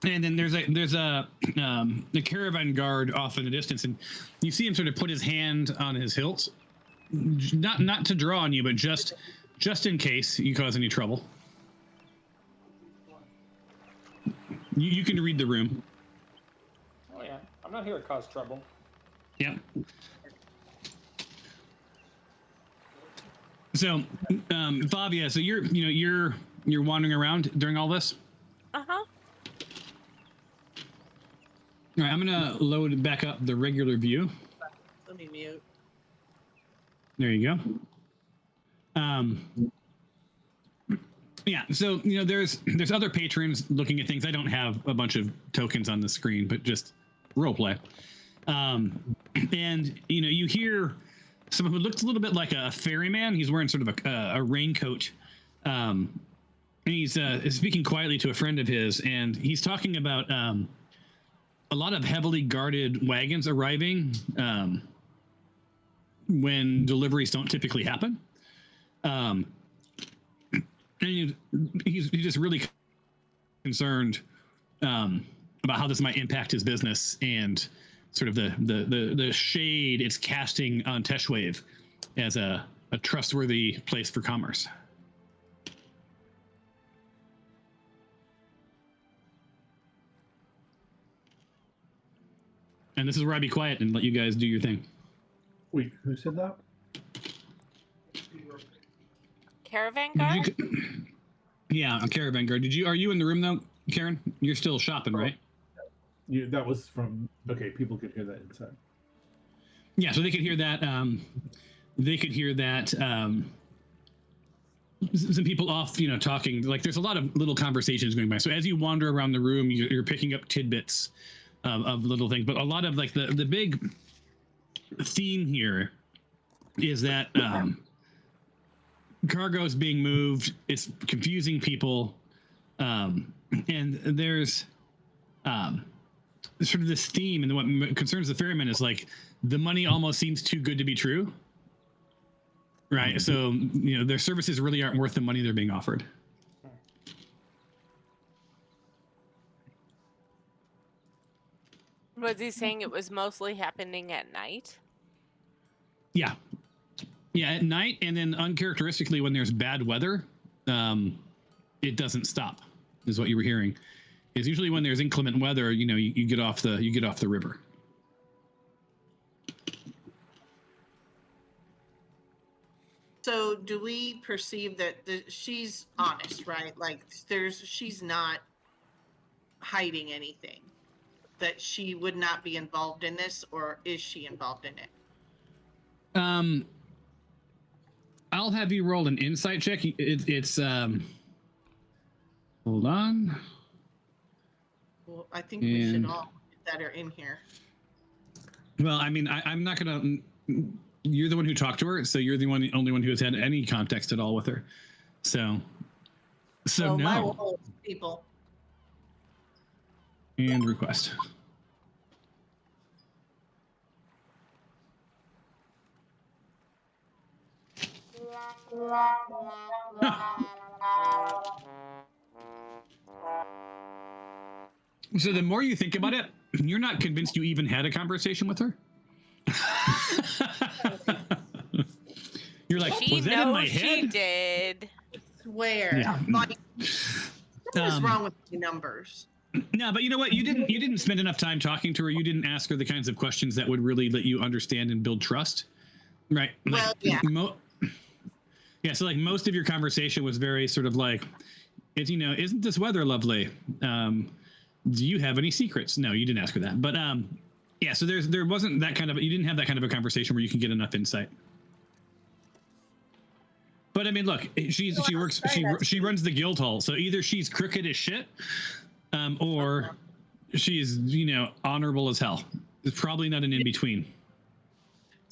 And then there's a caravan guard off in the distance, and you see him sort of put his hand on his hilt, not to draw on you, but just in case you cause any trouble. You can read the room. Oh yeah, I'm not here to cause trouble. Yep. So, Fabia, so you're wandering around during all this. Uh-huh. All right, I'm gonna load back up the regular view. Let me mute. There you go. Yeah, so there's other patrons looking at things. I don't have a bunch of tokens on the screen, but just role play. And you hear someone who looks a little bit like a ferryman. He's wearing sort of a raincoat, and he's speaking quietly to a friend of his, and he's talking about a lot of heavily guarded wagons arriving when deliveries don't typically happen. And he's just really concerned about how this might impact his business and sort of the shade it's casting on Teshwave as a trustworthy place for commerce. And this is where I be quiet and let you guys do your thing. Wait, who said that? Caravan guard? Yeah, a caravan guard. Are you in the room though, Karen? You're still shopping, right? That was from. Okay, people could hear that inside. Yeah, so they could hear that. They could hear that. Some people off, talking. Like there's a lot of little conversations going by. So as you wander around the room, you're picking up tidbits of little things. But a lot of like the big theme here is that cargo is being moved. It's confusing people, and there's sort of this theme, and what concerns the ferryman is like the money almost seems too good to be true, right? So their services really aren't worth the money they're being offered. Was he saying it was mostly happening at night? Yeah, at night, and then uncharacteristically when there's bad weather, it doesn't stop. Is what you were hearing. Is usually when there's inclement weather, you get off the river. So do we perceive that she's honest, right? Like she's not hiding anything, that she would not be involved in this, or is she involved in it? I'll have you roll an insight check. It's hold on. Well, I think we should all that are in here. Well, I mean, I'm not gonna. You're the one who talked to her, so you're the only one who has had any context at all with her. So Well, my no. role is people. And request. So the more you think about it, you're not convinced you even had a conversation with her. You're like, She was that in my knows she head? did. Swear. Yeah. Like, what is Um, wrong with the numbers? No, but you know what? You didn't spend enough time talking to her. You didn't ask her the kinds of questions that would really let you understand and build trust. Right. Like, Well, yeah. Yeah, so like most of your conversation was very sort of like, it's, you know, isn't this weather lovely? Do you have any secrets? No, you didn't ask her that. But yeah, so there wasn't that kind of, you didn't have that kind of a conversation where you can get enough insight. But I mean, look, she runs the guild hall, so either she's crooked as shit, or she's, you know, honorable as hell. There's probably not an in between.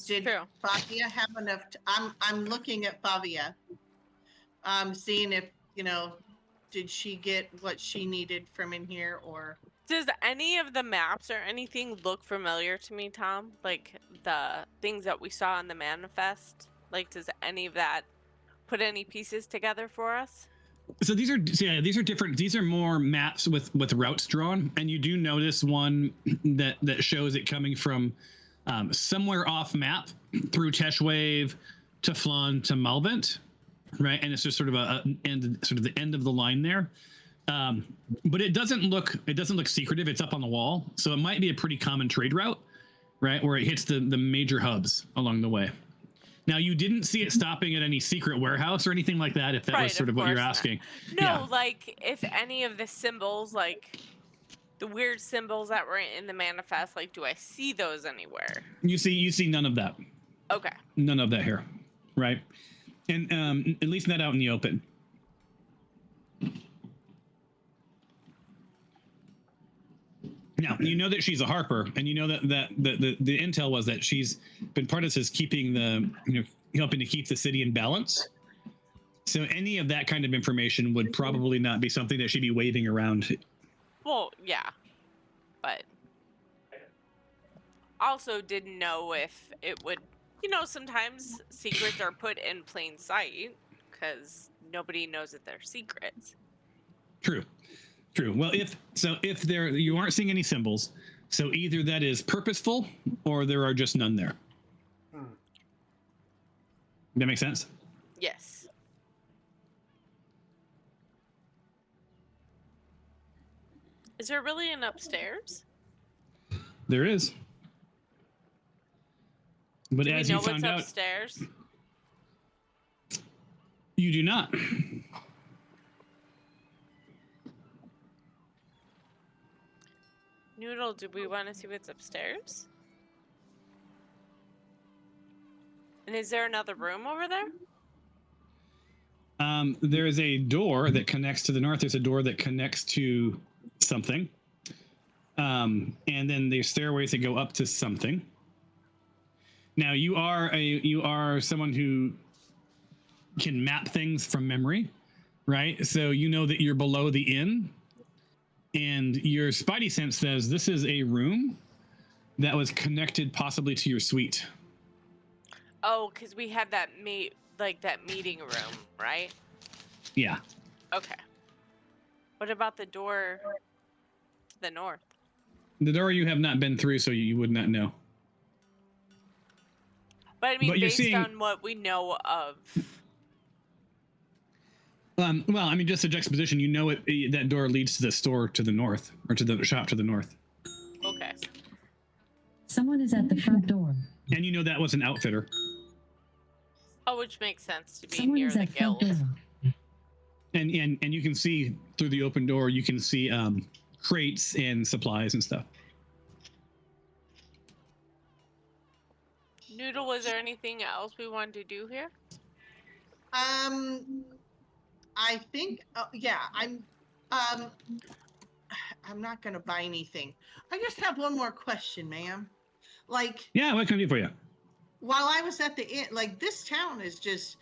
Did True. Favia have enough? I'm looking at Favia. Seeing if, you know, did she get what she needed from in here, or Does any of the maps or anything look familiar to me, Tom? Like the things that we saw in the manifest? Like, does any of that put any pieces together for us? So these are different. These are more maps with routes drawn, and you do notice one that shows it coming from somewhere off map through Teshwave to Flan to Malvent, right? And it's just sort of the end of the line there. But it doesn't look secretive. It's up on the wall, so it might be a pretty common trade route, right? Where it hits the major hubs along the way. Now, you didn't see it stopping at any secret warehouse or anything like that, if that was sort of what you're asking. No, Yeah. like if any of the symbols, like the weird symbols that were in the manifest, like do I see those anywhere? You see none of that. Okay. None of that here, right? And at least not out in the open. Now, you know that she's a Harper, and you know that the intel was that she's been part of this keeping helping to keep the city in balance. So any of that kind of information would probably not be something that she'd be waving around. Well, yeah, but also didn't know if it would, sometimes secrets are put in plain sight because nobody knows that they're secrets. True. Well, if you aren't seeing any symbols, so either that is purposeful or there are just none there. That makes sense? Yes. Is there really an upstairs? There is. But Do as we you know found what's out, upstairs? you do not. Noodle, do we want to see what's upstairs? And is there another room over there? There is a door that connects to the north. There's a door that connects to something. And then there's stairways that go up to something. Now you are someone who can map things from memory, right? So you know that you're below the inn, and your spidey sense says this is a room that was connected possibly to your suite. Oh, because we had that meeting room, right? Yeah. Okay. What about the door to the north? The door you have not been through, so you would not know. But I mean, But you're based seeing- on what we know of. Well, I mean, just a juxtaposition. You know, that door leads to the store to the north, or to the shop to the north. Okay. Someone is at the front door. And you know that was an outfitter. Oh, which makes sense to be Someone near is the at front guild. door. And you can see through the open door, you can see crates and supplies and stuff. Noodle, was there anything else we wanted to do here? I think, I'm not gonna buy anything. I just have one more question, ma'am. Like, Yeah, what can I do for you? while I was at the inn, like this town is just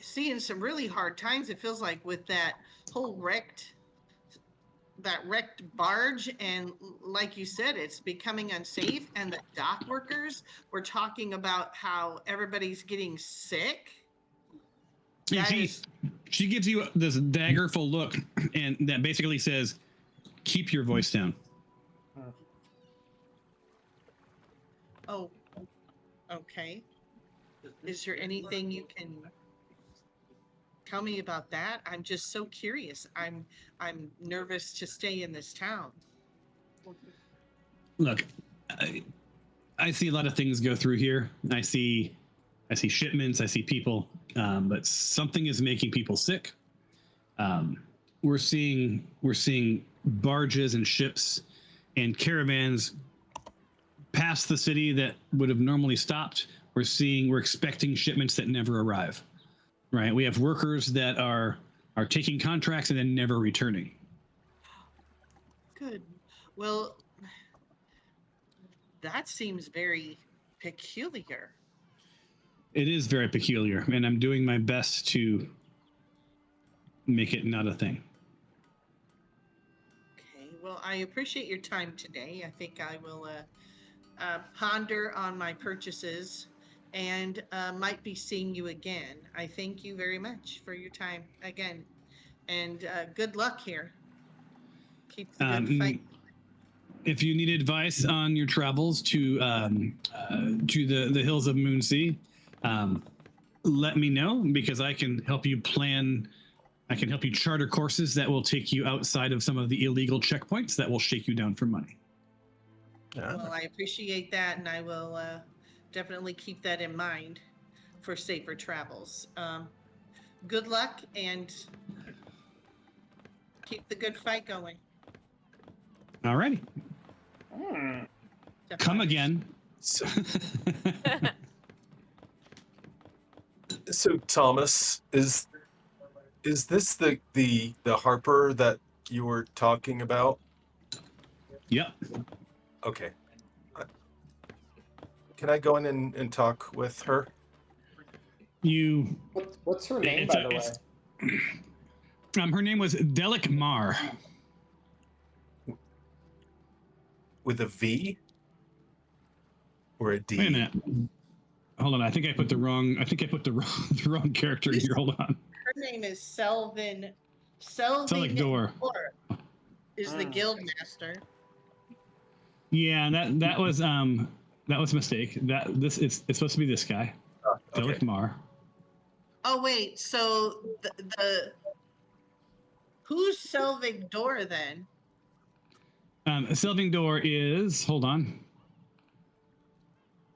seeing some really hard times. It feels like with that whole wrecked barge, and like you said, it's becoming unsafe. And the dock workers were talking about how everybody's getting sick. And That she, is- She gives you this daggerful look, and that basically says, "Keep your voice down." Oh, okay. Is there anything you can tell me about that? I'm just so curious. I'm nervous to stay in this town. Look, I see a lot of things go through here. I see shipments. I see people, but something is making people sick. We're seeing barges and ships and caravans past the city that would have normally stopped. We're expecting shipments that never arrive. Right? We have workers that are taking contracts and then never returning. Good. Well, that seems very peculiar. It is very peculiar, and I'm doing my best to make it not a thing. Okay. Well, I appreciate your time today. I think I will ponder on my purchases and might be seeing you again. I thank you very much for your time again, and good luck here. Keep the good fight. If you need advice on your travels to the hills of Moonsea, let me know, because I can help you plan. I can help you charter courses that will take you outside of some of the illegal checkpoints that will shake you down for money. Well, I appreciate that, and I will definitely keep that in mind for safer travels. Good luck, and keep the good fight going. Alrighty. Come again. So, so Thomas, is this the Harper that you were talking about? Yep. Okay. Can I go in and talk with her? You. What's her name, by the way? Her name was Delic Mar. With a V or a D? Wait a minute. Hold on. I think I put the wrong. the wrong character here. Hold on. Her name is Selvin. Selvin Door is the guild master. Yeah, that was a mistake. It's supposed to be this guy, Okay. Delic Mar. Oh wait, so the who's Selvin Door then? Selvin Door is. Hold on.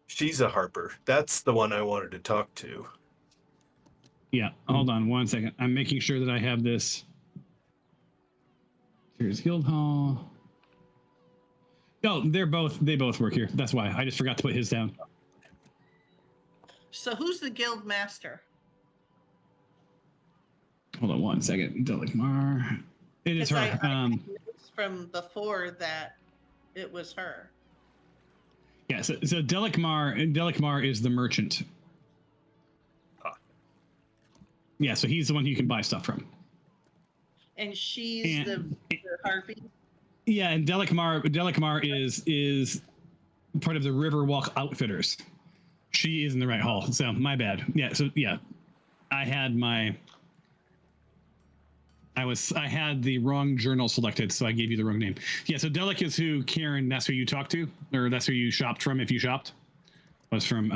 She's a Harper. That's the one I wanted to talk to. Yeah, hold on 1 second. I'm making sure that I have this. Here's Guildhall. Oh, they both work here. That's why I just forgot to put his down. So who's the guild master? Hold on 1 second. Delic Mar. It is 'Cause her. I noticed from before that it was her. Yeah, so Delic Mar is the merchant. Yeah, so he's the one who you can buy stuff from. And she's the harpy. Yeah, and Delic Mar is part of the Riverwalk Outfitters. She is in the right hall, so my bad. Yeah, so yeah, I had the wrong journal selected, so I gave you the wrong name. Yeah, so Delic is who Karen. That's who you talked to, or that's who you shopped from. If you shopped, was from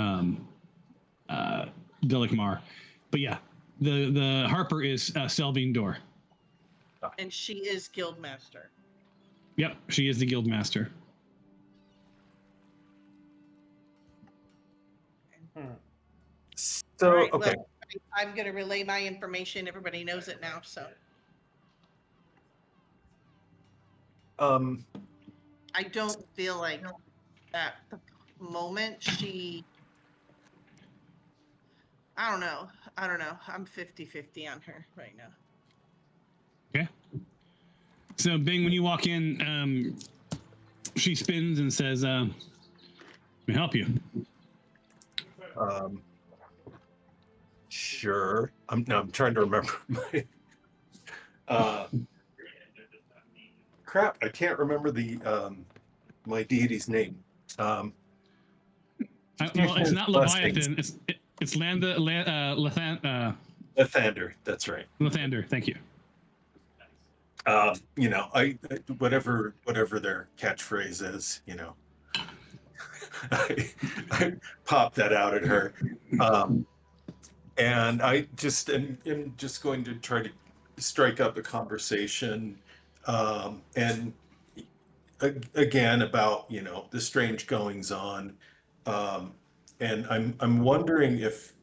Delic Mar. But yeah, the Harper is Selvin Door. And she is guild master. Yep, she is the guild master. So All right, okay. well, I'm going to relay my information. Everybody knows it now, so. I don't feel like at the moment I don't know. I'm 50-50 on her right now. Okay. So Bing, when you walk in, she spins and says, "Let me help you." Sure. I'm trying to remember my. Crap! I can't remember the my deity's name. Well, it's not Blessings. Leviathan. It's Lathan. Lathander, that's right. Lathander, thank you. You know, I whatever their catchphrase is, you know, I pop that out at her, and I just am just going to try to strike up a conversation, and again about, you know, the strange goings on, and I'm wondering if,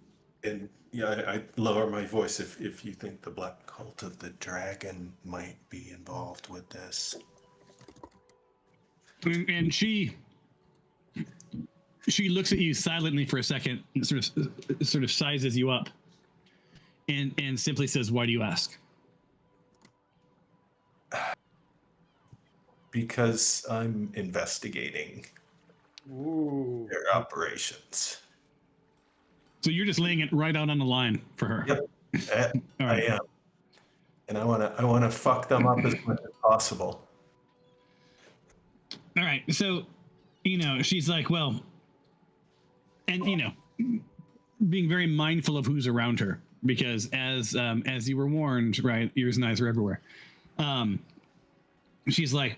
and yeah, I lower my voice if you think the Black Cult of the Dragon might be involved with this. And she looks at you silently for a second, and sort of sizes you up, and simply says, "Why do you ask?" Because I'm investigating Ooh. their operations. So you're just laying it right out on the line for her. Yep. All I right. am, and I wanna fuck them up as much as possible. All right. So, you know, she's like, well, and you know, being very mindful of who's around her, because as you were warned, right, ears and eyes are everywhere. She's like,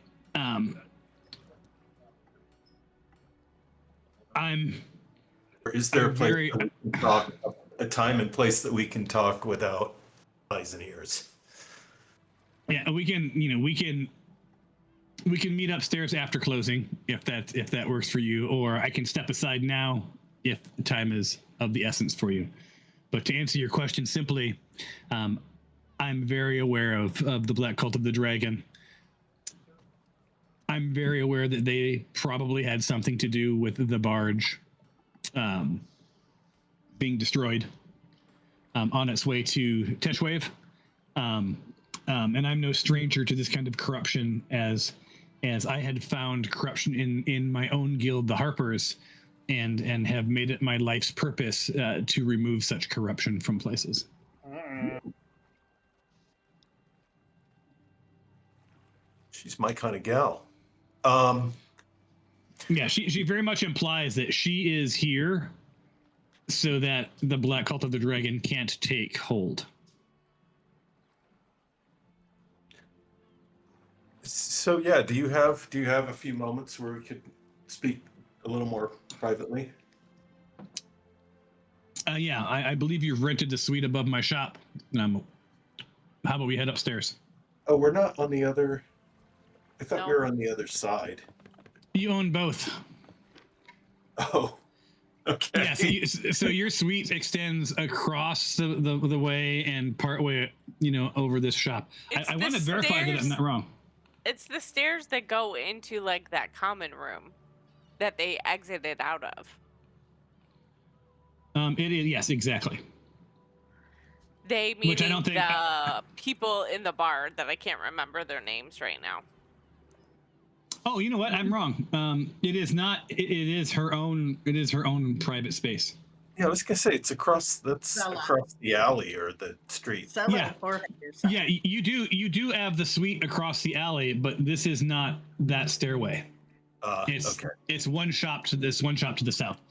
Is there a place very- that we can talk, a time and place that we can talk without eyes and ears? Yeah, we can meet upstairs after closing if that works for you, or I can step aside now if time is of the essence for you. But to answer your question simply, I'm very aware of the Black Cult of the Dragon. I'm very aware that they probably had something to do with the barge being destroyed on its way to Teshwave. And I'm no stranger to this kind of corruption, as I had found corruption in my own guild, the Harpers, and have made it my life's purpose to remove such corruption from places. She's my kind of gal. Yeah, she very much implies that she is here so that the Black Cult of the Dragon can't take hold. So yeah, do you have a few moments where we could speak a little more privately? Yeah, I believe you've rented the suite above my shop. How about we head upstairs? Oh, we're not on the other. I thought we No. were on the other side. You own both. Oh, okay. Yeah, so your suite extends across the way and part way, you know, over this shop. It's I the want to verify that I'm stairs. not wrong. It's the stairs that go into like that common room that they exited out of. It is, yes, exactly. They Which I meaning don't think- the people in the bar that I can't remember their names right now. Oh, you know what? I'm wrong. It is not. It is her own. It is her own private space. Yeah, I was gonna say it's across. That's Stella. across the alley or the street. Sell Yeah. it or yourself. Yeah, you do have the suite across the alley, but this is not that stairway. It's Okay. it's one shop to the south.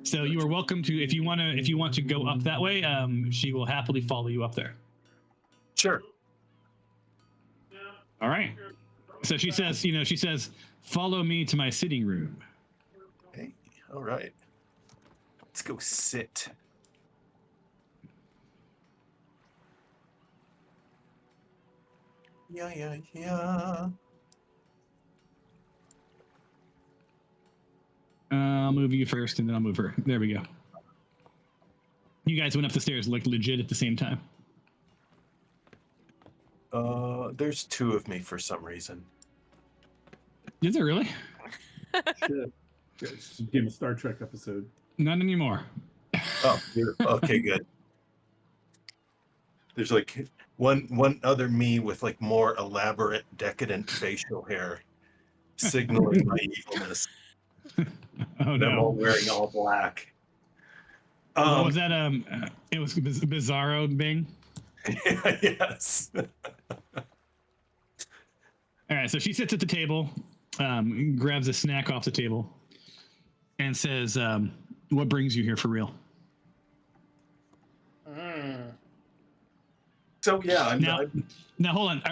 So you are welcome to, if you want to go up that way. She will happily follow you up there. Sure. All right. So she says, follow me to my sitting room. Hey. All right. Let's go sit. Yeah. I'll move you first, and then I'll move her. There we go. You guys went up the stairs like legit at the same time. There's two of me for some reason. Is there really? Shit. It's just became a Star Trek episode. Not anymore. Oh, okay, good. There's like one other me with like more elaborate, decadent facial hair, signaling my evilness. Oh Them all no. wearing all black. What was that? It was Bizarro Bing. Yes. All right, so she sits at the table, grabs a snack off the table, and says, "What brings you here for real?" So yeah, Now hold on.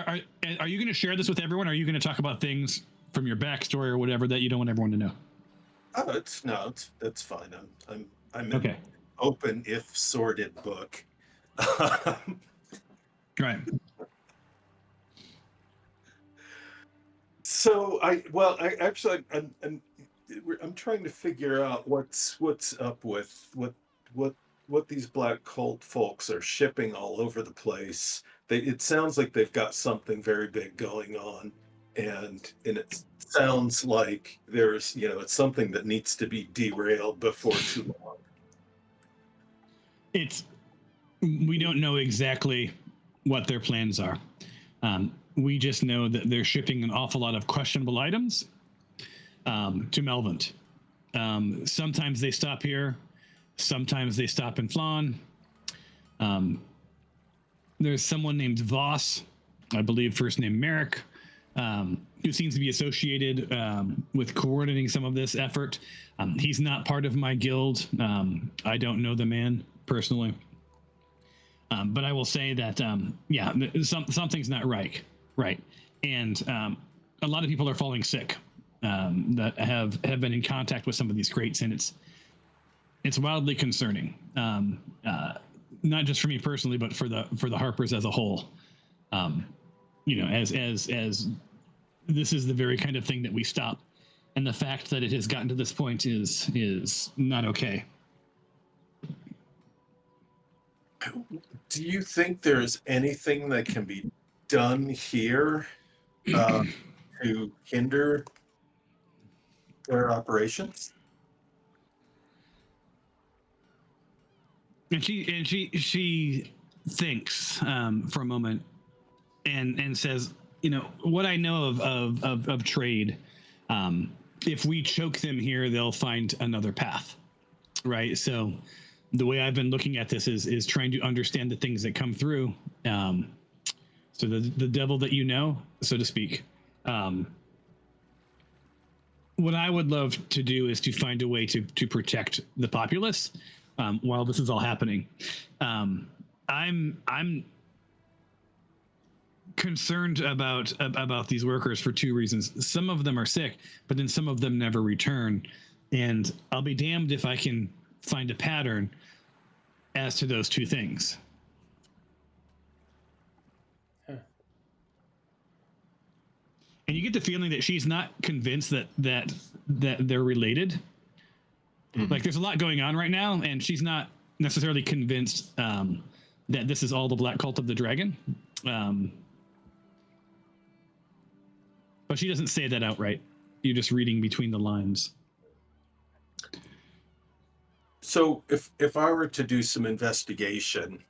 Are you going to share this with everyone? Or are you going to talk about things from your backstory or whatever that you don't want everyone to know? oh, that's fine. I'm Okay. an open if sordid book. Right. So I'm trying to figure out what's up with what these black cult folks are shipping all over the place. It sounds like they've got something very big going on, and it sounds like there's it's something that needs to be derailed before too long. We don't know exactly what their plans are. We just know that they're shipping an awful lot of questionable items to Melvent. Sometimes they stop here. Sometimes they stop in Flan. There's someone named Voss, I believe first name Merrick, who seems to be associated with coordinating some of this effort. He's not part of my guild. I don't know the man personally. But I will say that, something's not right. Right. And a lot of people are falling sick that have been in contact with some of these crates, and it's wildly concerning. Not just for me personally, but for the Harpers as a whole. As this is the very kind of thing that we stop, and the fact that it has gotten to this point is not okay. Do you think there's anything that can be done here to hinder their operations? And she thinks for a moment and says, what I know of trade, if we choke them here, they'll find another path, right? So the way I've been looking at this is trying to understand the things that come through. So the devil that so to speak. What I would love to do is to find a way to protect the populace while this is all happening. I'm concerned about these workers for two reasons. Some of them are sick, but then some of them never return, and I'll be damned if I can find a pattern as to those two things. Huh. And you get the feeling that she's not convinced that they're related. Mm-hmm. Like there's a lot going on right now, and she's not necessarily convinced that this is all the Black Cult of the Dragon. But she doesn't say that outright. You're just reading between the lines. So if I were to do some investigation,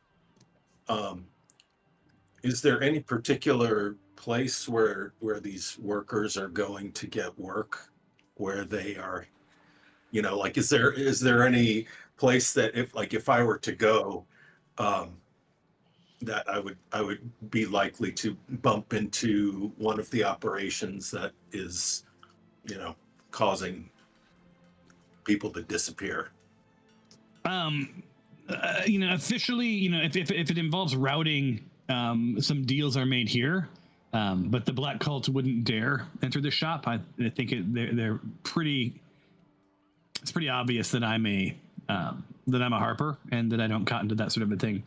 is there any particular place where these workers are going to get work, where they are, like is there any place that if I were to go, that I would be likely to bump into one of the operations that is, causing people to disappear? Officially, if it involves routing, some deals are made here, but the Black Cult wouldn't dare enter the shop. I think they're pretty. It's pretty obvious that I'm a Harper and that I don't cotton to that sort of a thing.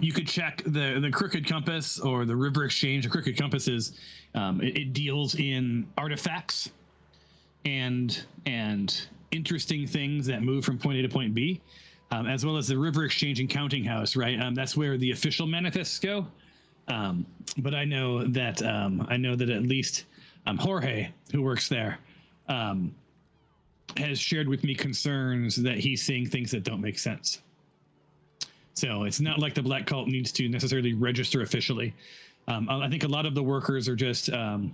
You could check the Crooked Compass or the River Exchange. The Crooked Compass is it deals in artifacts and interesting things that move from point A to point B, as well as the River Exchange and Counting House. Right, that's where the official manifests go. But I know that at least Jorge, who works there, has shared with me concerns that he's seeing things that don't make sense. So it's not like the Black Cult needs to necessarily register officially. I think a lot of the workers are just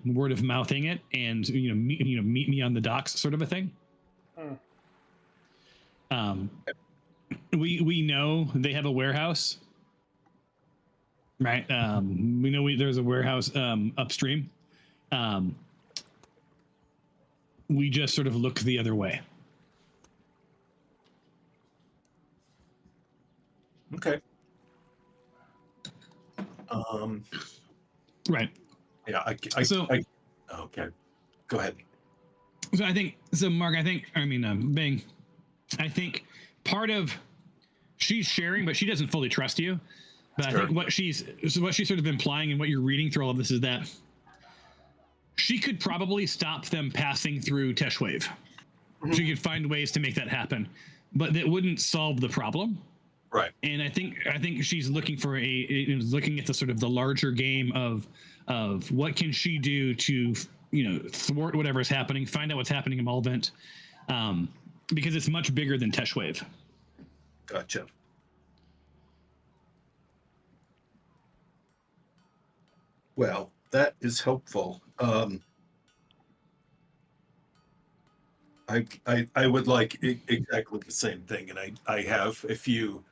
word of mouthing it, and meet me on the docks, sort of a thing. We know they have a warehouse, right? We know there's a warehouse upstream. We just sort of look the other way. Okay. Right. Yeah. Okay. Go ahead. So I think, Mark, Bing, I think part of she's sharing, but she doesn't fully trust you. But I think what she's sort of implying and what you're reading through all of this is that she could probably stop them passing through Teshwave. She could find ways to make that happen, but that wouldn't solve the problem. Right. And I think she's looking for looking at the sort of the larger game of what can she do to, thwart whatever's happening, find out what's happening in Malvent, because it's much bigger than Teshwave. Gotcha. Well, that is helpful. I would like exactly the same thing, and I have a few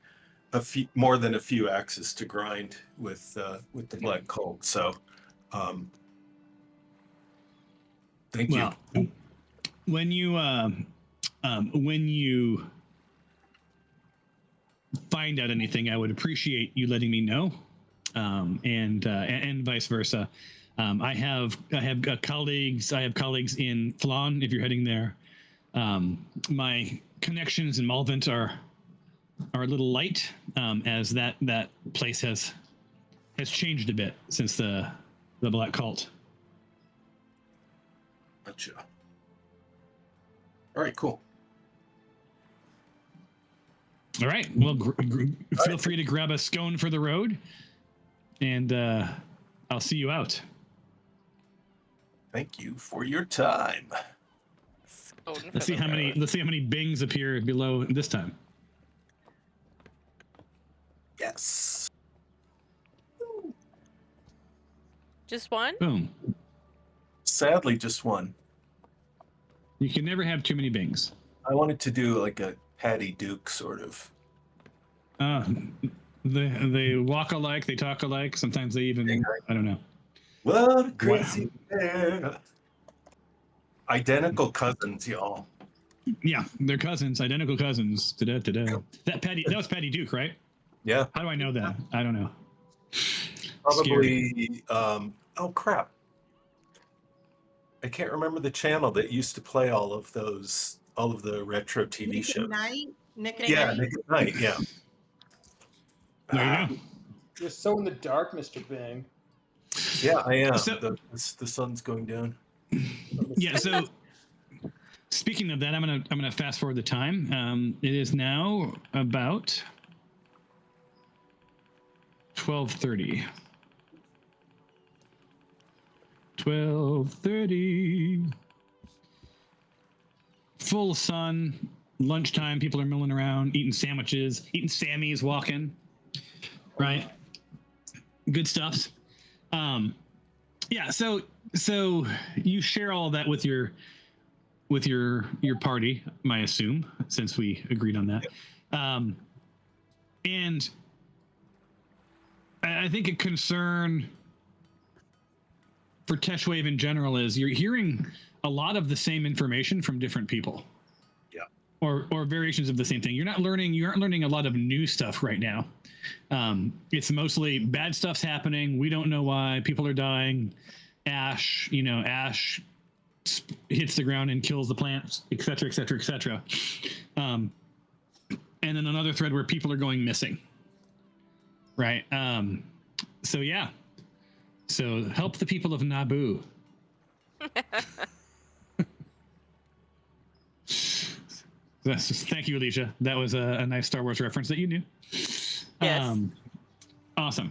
more than a few axes to grind with the Black Cult. So, thank you. When you find out anything, I would appreciate you letting me know, and vice versa. I have colleagues in Flan. If you're heading there, my connections in Malvent are a little light, as that place has changed a bit since the Black Cult. Gotcha. All right, cool. All right. Well, feel free to grab a scone for the road, and I'll see you out. Thank you for your time. Let's see how many bings appear below this time. Yes. Just one? Boom. Sadly, just one. You can never have too many bings. I wanted to do like a Patty Duke sort of. They walk alike, they talk alike. Sometimes they even, I don't know. What a crazy pair. Identical cousins, y'all. Yeah, they're cousins, identical cousins. Da-da-da-da. That was Patty Duke, right? Yeah. How do I know that? I don't know. Probably. Oh crap! I can't remember the channel that used to play all of the retro TV Nick shows. at Night? Nick at Yeah, Night? Nick at Night. Yeah. There you go. You're so in the dark, Mr. Bing. Yeah, I am. So- the sun's going down. Yeah. So, speaking of that, I'm gonna fast forward the time. It is now about 12:30. 12:30. Full sun, lunchtime. People are milling around, eating sandwiches, eating Sammys, walking. Right. Good stuff. Yeah. So you share all of that with your party, I assume, since we agreed on that. And I think a concern for Teshwave in general is you're hearing a lot of the same information from different people. Yeah. Or variations of the same thing. You aren't learning a lot of new stuff right now. It's mostly bad stuff's happening. We don't know why. People are dying. Ash hits the ground and kills the plants, et cetera, et cetera, et cetera. And then another thread where people are going missing. Right. So yeah. So help the people of Naboo. Thank you, Alicia. That was a nice Star Wars reference that you knew. Yes. Awesome.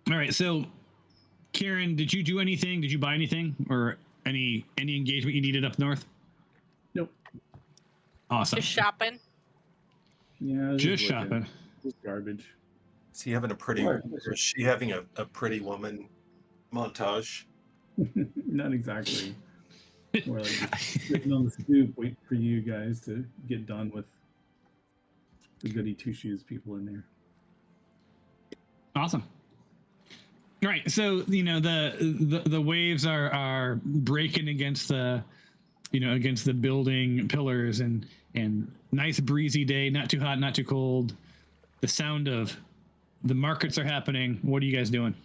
All right. So, Karen, did you do anything? Did you buy anything or any engagement you needed up north? Nope. Awesome. Just shopping. Yeah. Just looking. shopping. Just garbage. Is he having a pretty? Is she having a pretty woman montage? Not exactly. More like just sitting on the stoop, wait for you guys to get done with the goody two shoes people in there. Awesome. All right. So the waves are breaking against the building pillars and nice breezy day, not too hot, not too cold. The sound of The markets are happening. What are you guys doing?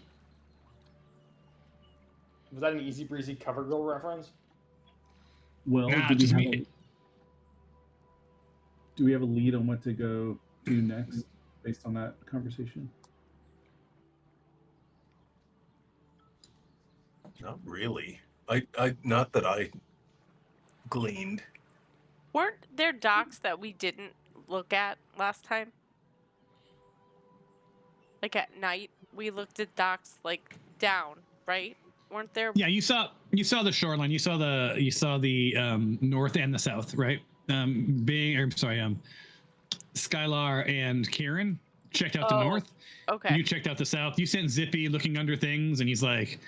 Was that an easy breezy cover girl reference? Well, Nah, do just we me. have a lead on what to go do next based on that conversation? Not really. I not that I gleaned. Weren't there docks that we didn't look at last time? Like at night, we looked at docks like down, right? Weren't there? Yeah, you saw the shoreline. You saw the north and the south, right? Skylar and Karen checked out the Oh, north. Okay. You checked out the south. You sent Zippy looking under things, and he's like,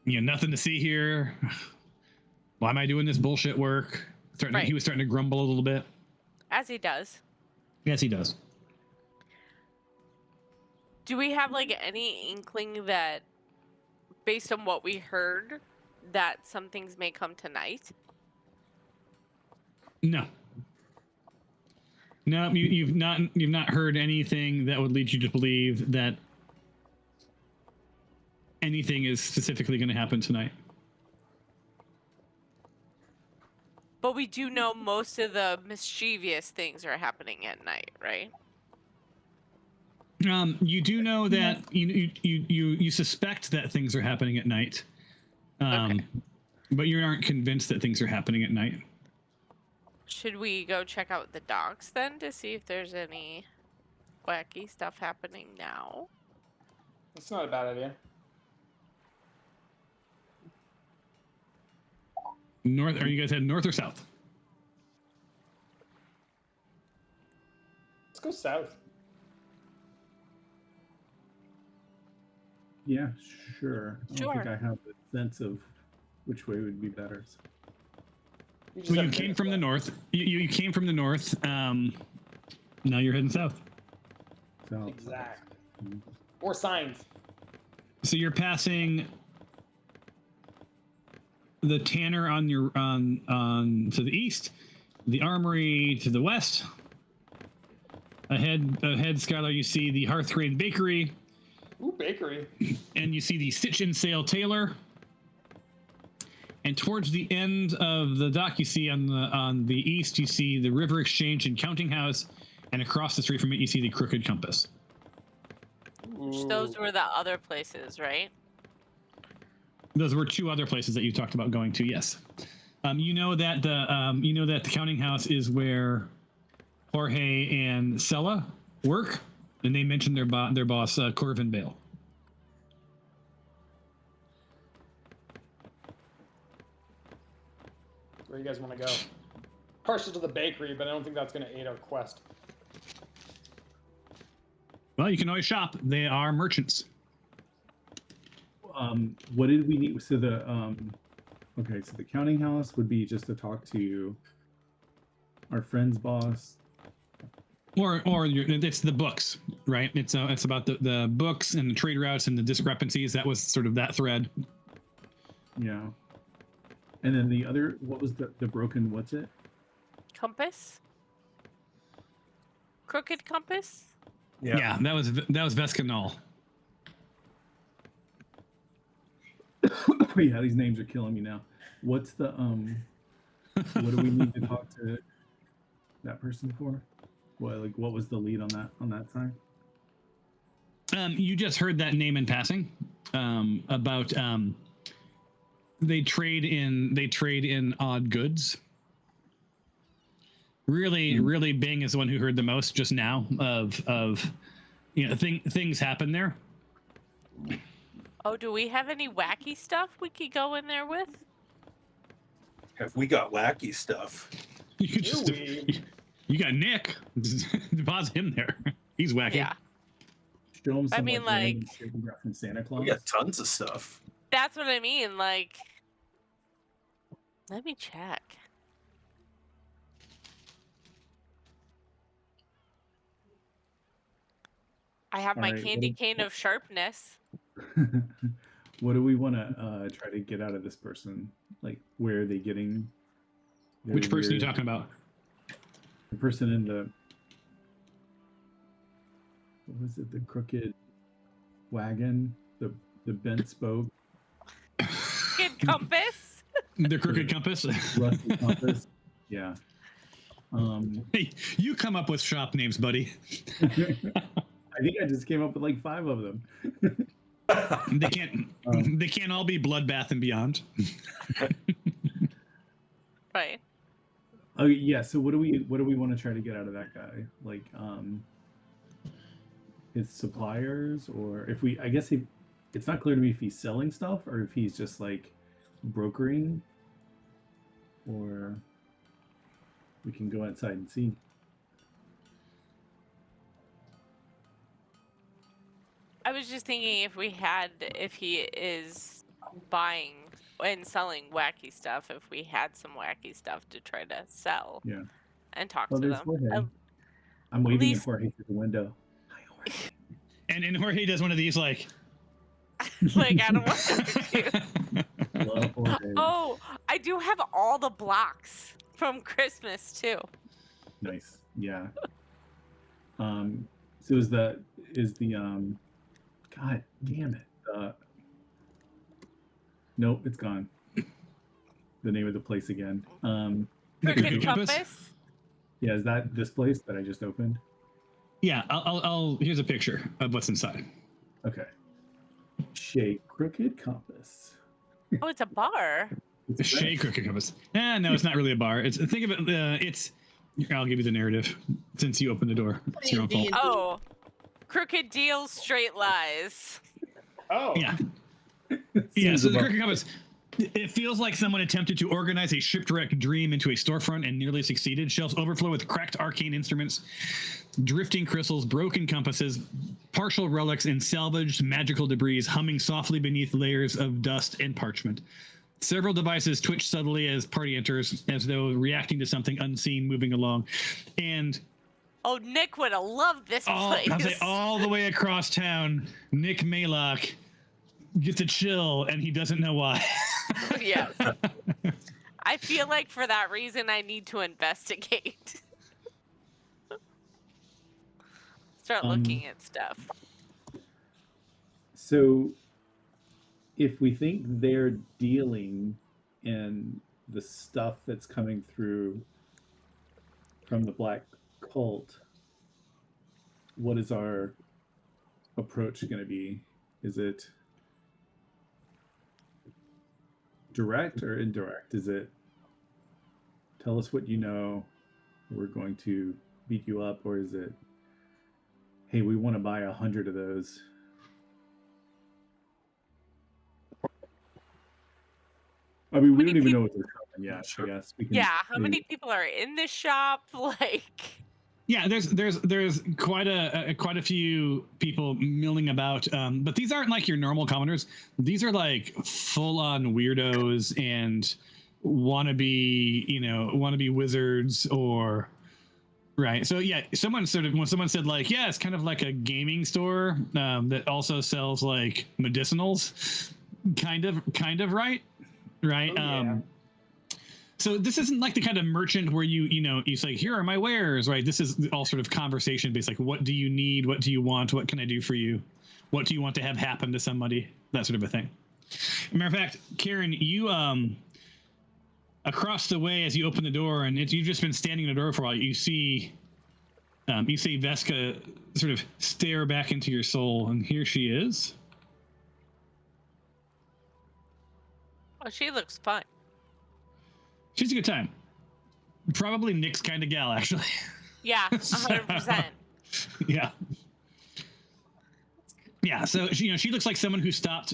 nothing to see here. Why am I doing this bullshit work? Right. He was starting to grumble a little bit. As he does. Yes, he does. Do we have like any inkling that, based on what we heard, that some things may come tonight? No. No, you've not heard anything that would lead you to believe that anything is specifically going to happen tonight. But we do know most of the mischievous things are happening at night, right? You do know that you suspect that things are happening at night, Okay. but you aren't convinced that things are happening at night. Should we go check out the docks then to see if there's any wacky stuff happening now? That's not a bad idea. North? Are you guys heading north or south? Let's go south. Yeah, sure. I don't think Sure. I have a sense of which way would be better. We just Well, you have came minutes from the left. north. You came from the north. Now you're heading south. So, Exactly. Or signs. So you're passing the tanner on your on to the east, the armory to the west. Ahead, Skylar, you see the Hearthgrain Bakery, Ooh, bakery. and you see the Stitch and Sail Tailor. And towards the end of the dock, you see on the east, you see the River Exchange and Counting House, and across the street from it, you see the Crooked Compass. Those Ooh. were the other places, right? Those were two other places that you talked about going to. Yes, you know that the Counting House is where Jorge and Sella work, and they mentioned their boss Corvin Bale. Where you guys want to go? Partial to the bakery, but I don't think that's going to aid our quest. Well, you can always shop. They are merchants. what did we need? So the okay, so the counting house would be just to talk to our friend's boss. Or it's the books, right? It's about the books and the trade routes and the discrepancies. That was sort of that thread. Yeah. And then the other, what was the broken, what's it? Compass? Crooked compass? Yeah, that was Vescanol. Yeah, these names are killing me now. What's the what do we need to talk to that person for? What was the lead on that side? You just heard that name in passing about they trade in odd goods. Really, Bing is the one who heard the most just now of things happen there. Oh, do we have any wacky stuff we could go in there with? Have we got wacky stuff? You could Do just we? you got Nick. Deposit him there. He's wacky. Yeah. Show them some I mean, random like- shit we got from Santa Claus. We got tons of stuff. That's what I mean. Like, let me check. I have my Alright, candy cane of sharpness. What do we want to try to get out of this person? Like, where are they getting? Which person are you talking about? The person in the, what was it? The crooked wagon, the bent spoke, Good compass. The crooked compass. rusty compass. Yeah. Hey, you come up with shop names, buddy. I think I just came up with like 5 of them. They can't. They can't all be Bloodbath and Beyond. Right. Oh yeah. So what do we want to try to get out of that guy? Like, his suppliers, or if we, I guess it's not clear to me if he's selling stuff or if he's just like brokering, or we can go outside and see. I was just thinking if he is buying and selling wacky stuff, if we had some wacky stuff to try to sell. Yeah. And talk Oh, to there's them. Jorge. I'm waving least- at Jorge through the window. Hi, Jorge. And Jorge does one of these like. Like, I don't want to. Love Jorge. Oh, I do have all the blocks from Christmas too. Nice. Yeah. So is the God damn it. Nope, it's gone. The name of the place again. Crooked Compass? compass. Yeah, is that this place that I just opened? Yeah, I'll. Here's a picture of what's inside. Okay. Shake Crooked Compass. Oh, it's a bar. It's Shea French. Crooked Compass. No, it's not really a bar. It's think of it. It's. I'll give you the narrative since you opened the door. It's your own fault. Oh, crooked deals, straight lies. Oh. Yeah. Yeah. Seems So the about- Crooked Compass. It feels like someone attempted to organize a shipwrecked dream into a storefront and nearly succeeded. Shelves overflow with cracked arcane instruments, drifting crystals, broken compasses, partial relics, and salvaged magical debris humming softly beneath layers of dust and parchment. Several devices twitch subtly as party enters, as though reacting to something unseen moving along. And Oh, Nick would have loved this place. I'll say all the way across town, Nick Maylock gets a chill, and he doesn't know why. Yes. I feel like for that reason, I need to investigate. Start looking at stuff. So if we think they're dealing in the stuff that's coming through from the Black Cult, what is our approach going to be? Is it direct or indirect? Is it tell us what you know, we're going to beat you up, or is it, hey, we want to buy 100 of those? I mean, we many don't even know peop- what they're selling yet. Sure. I guess we can. Yeah, how many people are in this shop? Like, Yeah, there's quite a few people milling about, but these aren't like your normal commoners. These are like full on weirdos and wannabe wizards or right. So yeah, when someone said like, yeah, it's kind of like a gaming store that also sells like medicinals, kind of right. Oh, yeah. So this isn't like the kind of merchant where you say, here are my wares, right? This is all sort of conversation based, like, what do you need? What do you want? What can I do for you? What do you want to have happen to somebody? That sort of a thing. Matter of fact, Karen, you across the way as you open the door, and you've just been standing in the door for a while, you see Vesca sort of stare back into your soul, and here she is. oh, she looks fun. She's a good time. Probably Nick's kind of gal, actually. Yeah, 100%. Yeah. Yeah, so she looks like someone who stopped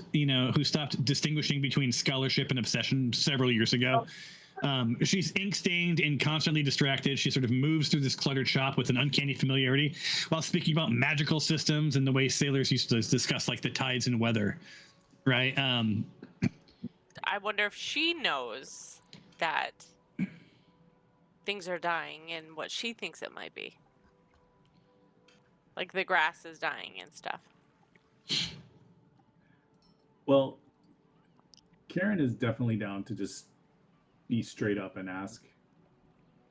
distinguishing between scholarship and obsession several years ago. She's ink stained and constantly distracted. She sort of moves through this cluttered shop with an uncanny familiarity while speaking about magical systems and the way sailors used to discuss like the tides and weather, right? I wonder if she knows that things are dying and what she thinks it might be. Like the grass is dying and stuff. Well, Karen is definitely down to just be straight up and ask,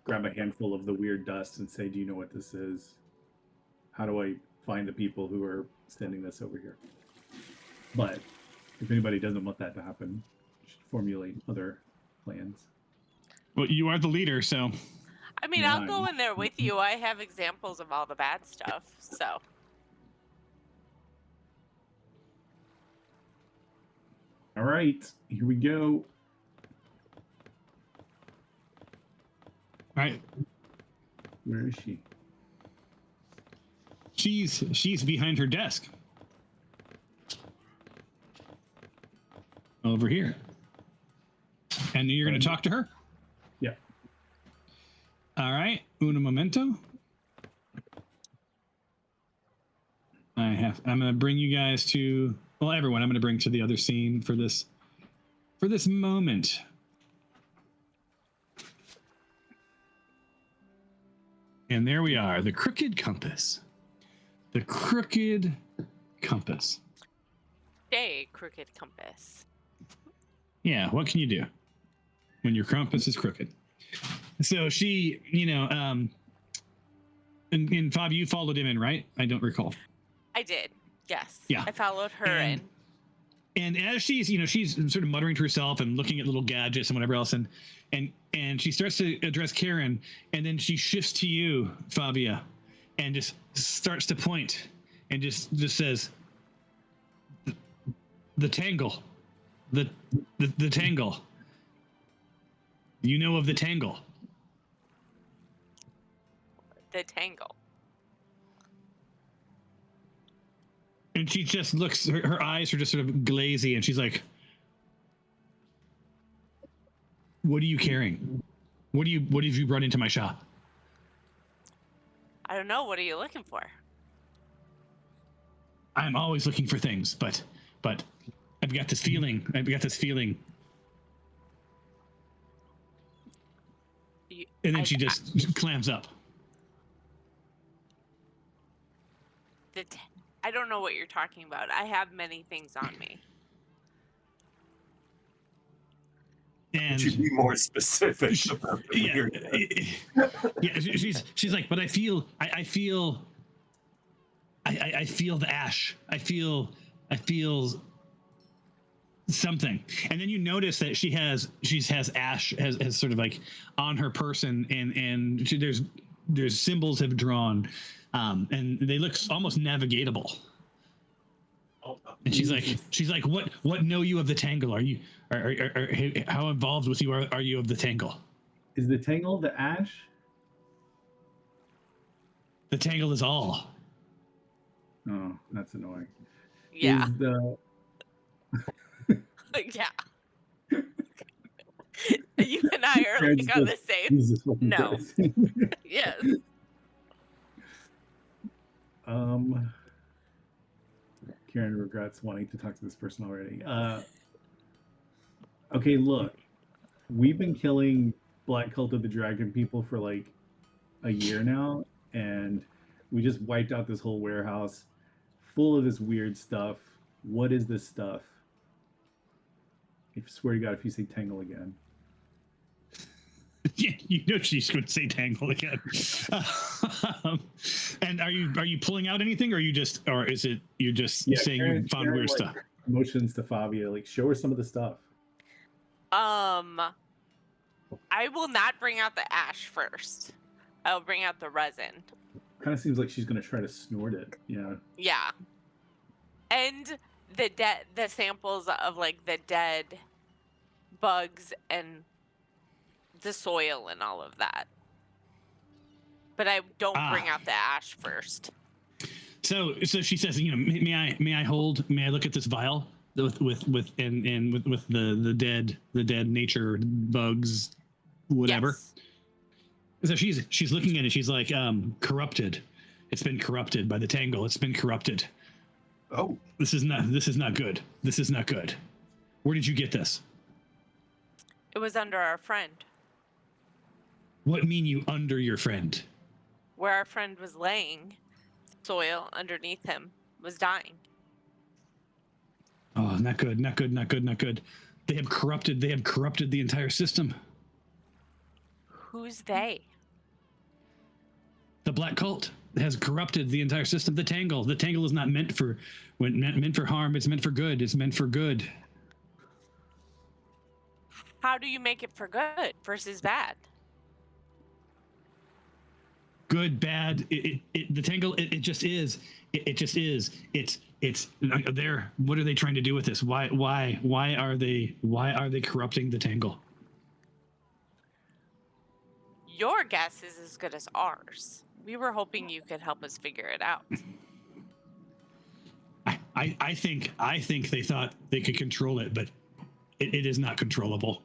grab a handful of the weird dust and say, do you know what this is? How do I find the people who are sending this over here? But if anybody doesn't want that to happen, should formulate other plans. Well, you are the leader, so I mean, Yeah, I'll go in there with you. I have examples of all the bad stuff, so. All right, here we go. all right. Where is she? She's behind her desk. Over here. And you're going to talk to her? Yeah. All right. Uno momento. I'm going to bring you guys to, well, everyone, I'm going to bring to the other scene for this moment. And there we are, the crooked compass. The crooked compass. Yay, crooked compass. Yeah, what can you do when your compass is crooked? So she, and Fab, you followed him in, right? I don't recall. I did. Yes. Yeah. I followed her in. And as she's, she's sort of muttering to herself and looking at little gadgets and whatever else, and she starts to address Karen, and then she shifts to you, Fabia, and just starts to point, and just says, "The tangle, the tangle. You know of the tangle." The tangle. And she just looks, her eyes are just sort of glazy, and she's like, "What are you carrying? What have you brought into my shop?" I don't know. What are you looking for? I'm always looking for things, but I've got this feeling. And then she just clams up. I don't know what you're talking about. I have many things on me. And Could you be more specific about the yeah, weirdness? she's like, but I feel the ash. I feel something. And then you notice that she has ash has sort of like on her person, and there's symbols have drawn, and they look almost navigatable. And she's like, what know you of the tangle? Are how involved with you are you of the tangle? Is the tangle the ash? The tangle is all. Oh, that's annoying. Yeah. Is the Yeah. You and I are Karen's like on the just- same. Jesus fucking No. Christ. Yes. Karen regrets wanting to talk to this person already. Okay, look, we've been killing Black Cult of the Dragon people for like a year now, and we just wiped out this whole warehouse full of this weird stuff. What is this stuff? I swear to God, if you say tangle again. Yeah, she's going to say tangle again. And are you pulling out anything, or is it you're just saying Karen, you found weird like, stuff? Motions to Fabia, like show her some of the stuff. I will not bring out the ash first. I'll bring out the resin. Kind of seems like she's gonna try to snort it. Yeah. Yeah. And the samples of like the dead bugs and the soil and all of that. But I don't bring out the ash first. So she says, may I look at this vial with the dead nature bugs, whatever. Yes. So she's looking at it. She's like, corrupted. It's been corrupted by the tangle. It's been corrupted. Oh, This is not good. This is not good. Where did you get this? It was under our friend. What mean you under your friend? Where our friend was laying, soil underneath him was dying. Oh, not good, not good, not good, not good. They have corrupted the entire system. Who's they? The black cult has corrupted the entire system. The Tangle is not meant for harm. It's meant for good. It's meant for good. How do you make it for good versus bad? Good, bad. The Tangle. It just is. It just is. It's there. What are they trying to do with this? Why are they corrupting the Tangle? Your guess is as good as ours. We were hoping you could help us figure it out. I think they thought they could control it, but it is not controllable.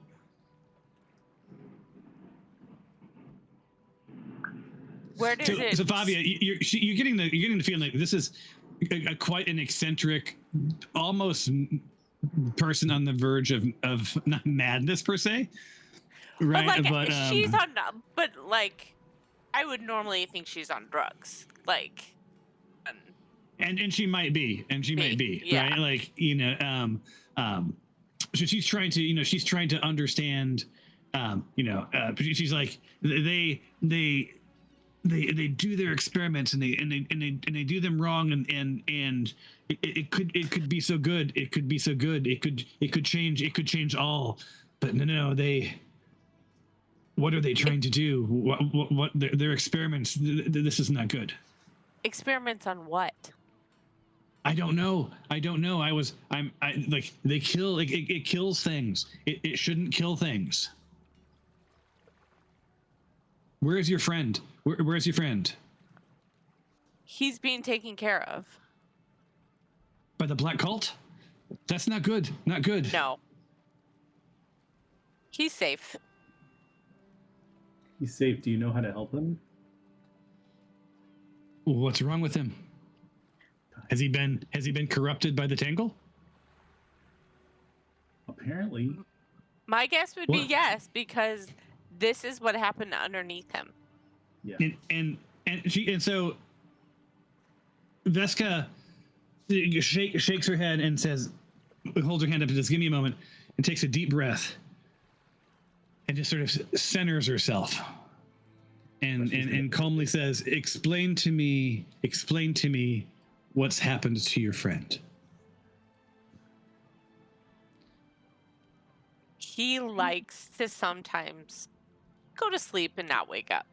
Where does it? So Fabia, you're getting the feeling like this is quite an eccentric, almost person on the verge of not madness per se, right? But she's on. But like, I would normally think she's on drugs. Like, and she might be, yeah. right? Like, so she's trying to understand, she's like they do their experiments and they do them wrong and it could be so good. It could be so good. It could change all. But no, what are they trying to do? What their experiments? This is not good. Experiments on what? I don't know. They kill. Like, it kills things. It shouldn't kill things. Where's your friend? Where's your friend? He's being taken care of. By the black cult? That's not good. Not good. No. He's safe. He's safe. Do you know how to help him? What's wrong with him? Has he been corrupted by the Tangle? Apparently. My guess would be What? yes, because this is what happened underneath him. Yeah. And so Veska shakes her head and says, holds her hand up and says, "Give me a moment," and takes a deep breath and just sort of centers herself and calmly says, explain to me what's happened to your friend." He likes to sometimes go to sleep and not wake up.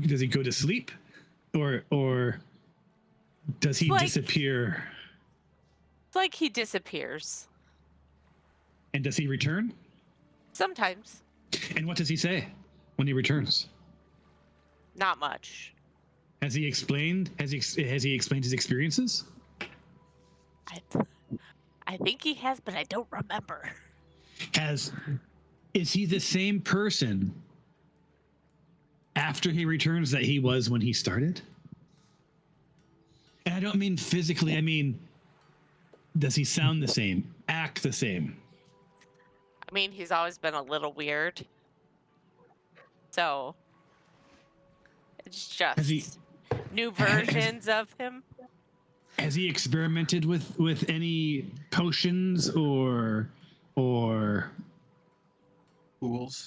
Does he go to sleep, or does he disappear? It's like he disappears. And does he return? Sometimes. And what does he say when he returns? Not much. Has he explained? Has he explained his experiences? I think he has, but I don't remember. Is he the same person after he returns that he was when he started? And I don't mean physically. I mean, does he sound the same, act the same? I mean, he's always been a little weird. So it's just new versions of him. Has he experimented with any potions or Pools.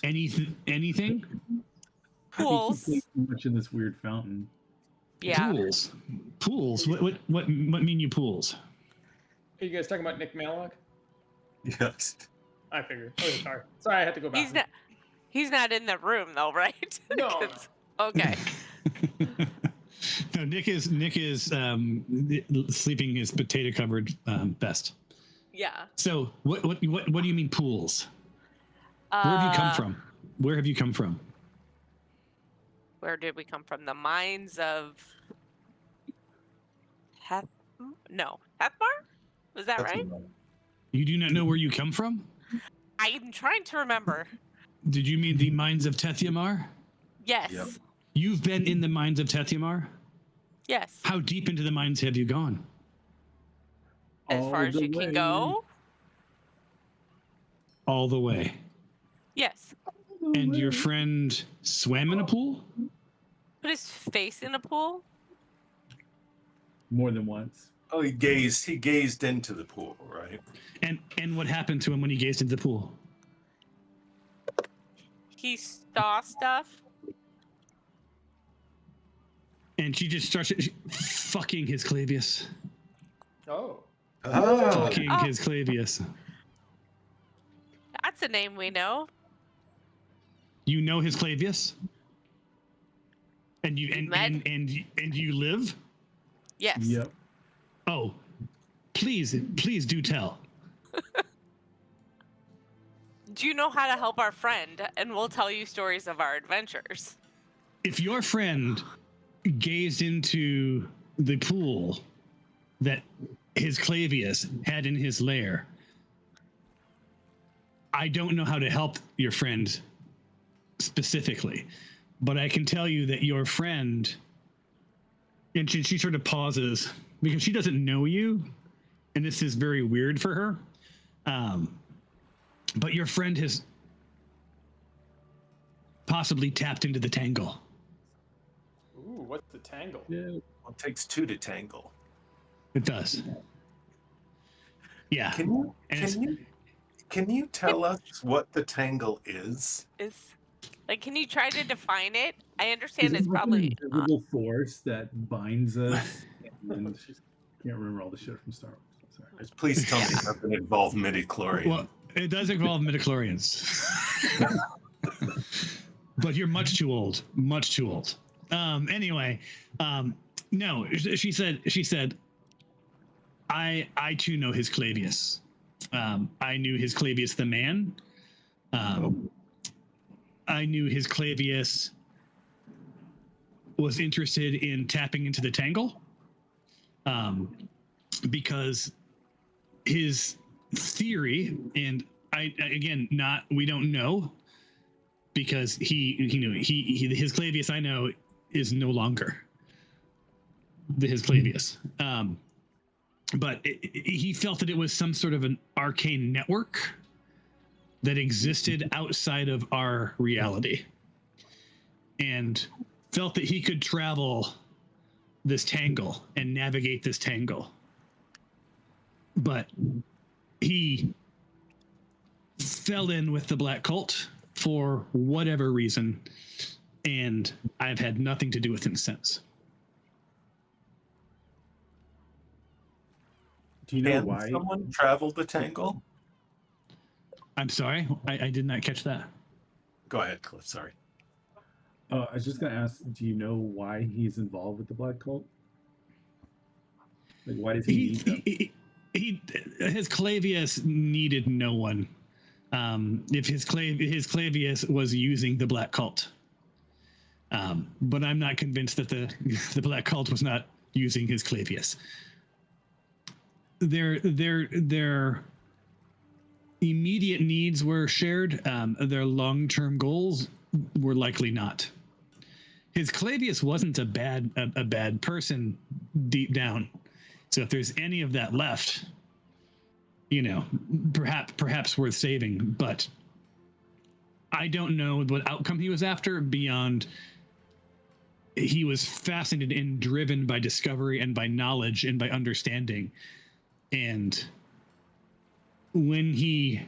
anything? Pools. Too much in this weird fountain. Yeah. Pools. What mean you pools? Are you guys talking about Nick Mallock? Yes. I figured. Oh, sorry, I had to go back. He's not in the room though, right? No. 'Cause- Okay. No, Nick is sleeping his potato covered vest. Yeah. So what do you mean pools? Where have you come from? Where have you come from? Where did we come from? The mines of Hethmar? Was that right? You do not know where you come from? I'm trying to remember. Did you mean the mines of Tethyamar? Yes. Yep. You've been in the mines of Tethyamar? Yes. How deep into the mines have you gone? As far as you can go? All the way. Yes. And your friend swam in a pool? Put his face in a pool? More than once. Oh, he gazed into the pool, right? And what happened to him when he gazed into the pool? He saw stuff. And she just starts fucking his Clavius. Oh. Fucking Oh. his Clavius. That's a name we know. You know his Clavius? And you Med? and you live? Yes. Yep. Oh, please do tell. Do you know how to help our friend? And we'll tell you stories of our adventures. If your friend gazed into the pool that his Clavius had in his lair, I don't know how to help your friend specifically, but I can tell you that your friend, and she sort of pauses because she doesn't know you, and this is very weird for her. But your friend has possibly tapped into the tangle. Ooh, what's the tangle? Yeah. Well, it takes two to tangle. It does. Yeah. Can you tell us what the tangle is? Can you try to define it? I understand it's Is it probably an invisible force that binds us? And can't remember all the shit from Star Wars. I'm sorry. Please tell me it doesn't involve midichlorians. Well, it does involve midichlorians. But you're much too old. Much too old. Anyway, no, she said, I too know his Clavius. I knew his Clavius the man. I knew his Clavius was interested in tapping into the tangle. Because his theory, and we don't know, because his Clavius I know is no longer his Clavius. But he felt that it was some sort of an arcane network that existed outside of our reality, and felt that he could travel this tangle and navigate this tangle. But he fell in with the Black Cult for whatever reason, and I've had nothing to do with him since. Do you know Can why? someone travel the tangle? I'm sorry, I did not catch that. Go ahead, Cliff. Sorry. I was just gonna ask. Do you know why he's involved with the Black Cult? Like, why does he need them? His Clavius needed no one. If his Clavius was using the Black Cult, but I'm not convinced that the Black Cult was not using his Clavius. Their immediate needs were shared. Their long-term goals were likely not. His Clavius wasn't a bad person deep down. So if there's any of that left, perhaps worth saving. But I don't know what outcome he was after beyond he was fascinated and driven by discovery and by knowledge and by understanding. And when he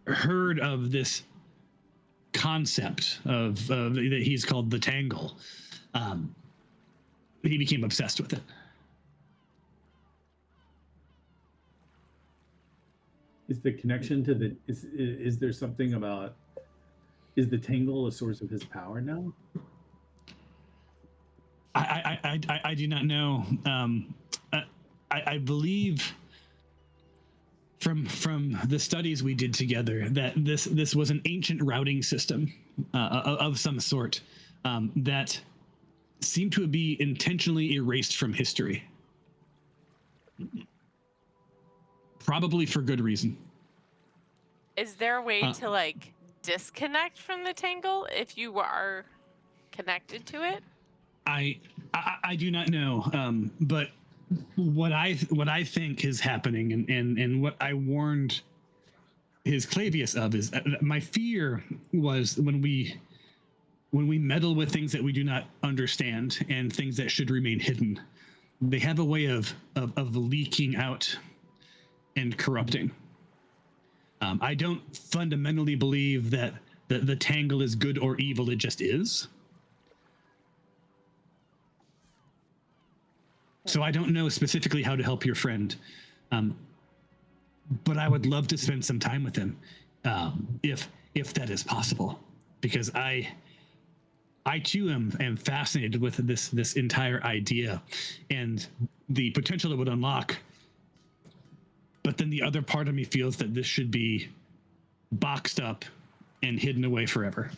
heard of this concept of that he's called the Tangle, he became obsessed with it. Is the connection to the is there something about, is the Tangle a source of his power now? I do not know. I believe from the studies we did together that this was an ancient routing system of some sort that seemed to be intentionally erased from history. Probably for good reason. Is there a way to disconnect from the tangle if you are connected to it? I do not know, but what I think is happening, and what I warned his Clavius of, is my fear was when we meddle with things that we do not understand and things that should remain hidden, they have a way of leaking out and corrupting. I don't fundamentally believe that the tangle is good or evil. It just is. So I don't know specifically how to help your friend, but I would love to spend some time with him, if that is possible, because I too am fascinated with this entire idea and the potential it would unlock. But then the other part of me feels that this should be boxed up and hidden away forever.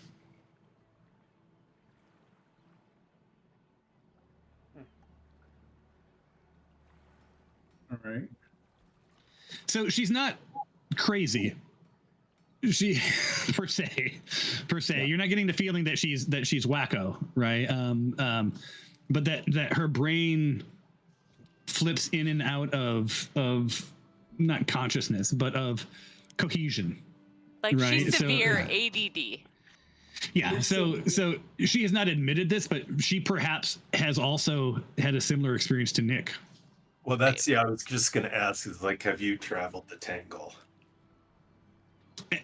All right. So she's not crazy. She per se. Yeah. You're not getting the feeling that she's wacko, right? But that her brain flips in and out of not consciousness, but of cohesion. Like right? she's severe So, ADD. Yeah. So she has not admitted this, but she perhaps has also had a similar experience to Nick. Well, that's I was just going to ask, is like, have you traveled the Tangle?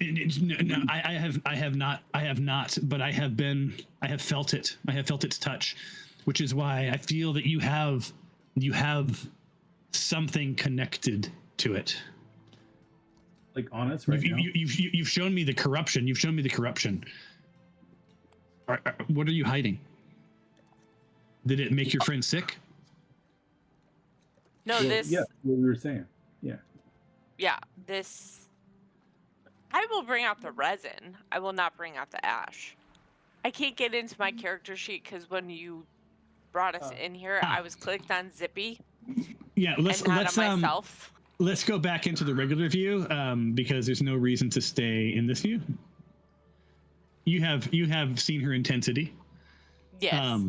No, I have not, but I have felt it. I have felt its touch, which is why I feel that you have something connected to it. Like honest, right now? You've shown me the corruption. You've shown me the corruption. What are you hiding? Did it make your friend sick? No, Well, this. Yeah, what we were saying. Yeah. Yeah, this. I will bring out the resin. I will not bring out the ash. I can't get into my character sheet because when you brought us in here, I was clicked on Zippy. Yeah, let's on myself. Let's go back into the regular view because there's no reason to stay in this view. You have seen her intensity. Yes.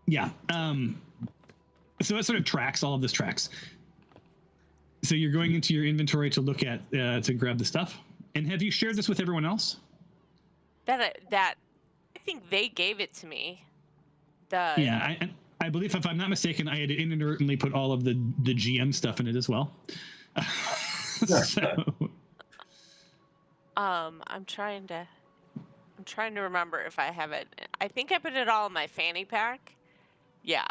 Yeah. So it sort of tracks. All of this tracks. So you're going into your inventory to look at to grab the stuff. And have you shared this with everyone else? That I think they gave it to me. Yeah, I believe, if I'm not mistaken, I had inadvertently put all of the GM stuff in it as well. So. I'm trying to remember if I have it. I think I put it all in my fanny pack. Yeah.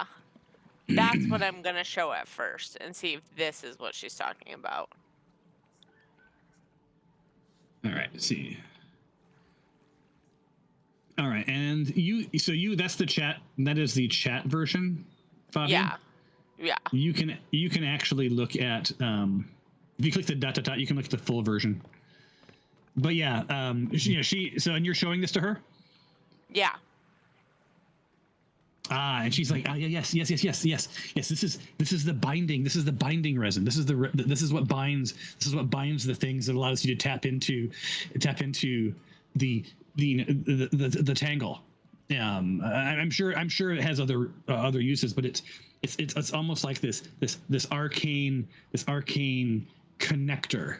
That's what I'm going to show at first and see if this is what she's talking about. All right, let's see. All right, and that's the chat. That is the chat version, Fabian? Yeah. You can actually look at if you click the dot, you can look at the full version. But yeah, and you're showing this to her? Yeah. And she's like, yes. This is the binding. This is the binding resin. This is what binds the things that allows you to tap into the tangle. I'm sure it has other uses, but it's almost like this arcane connector.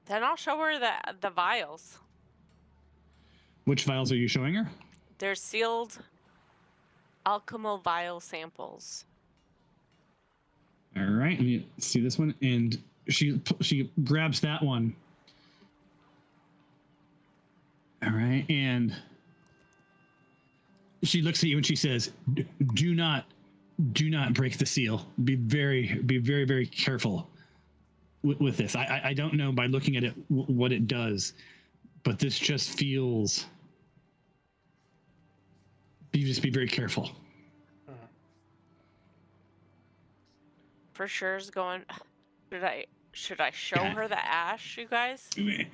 Then I'll show her the vials. Which vials are you showing her? They're sealed alchemical vial samples. All right, let me see this one, and she grabs that one. All right, and she looks at you and she says, "Do not break the seal. Be very, very careful with this. I don't know by looking at it what it does, but this just feels. You just be very careful." For sure is going. Should I show her the ash, you guys?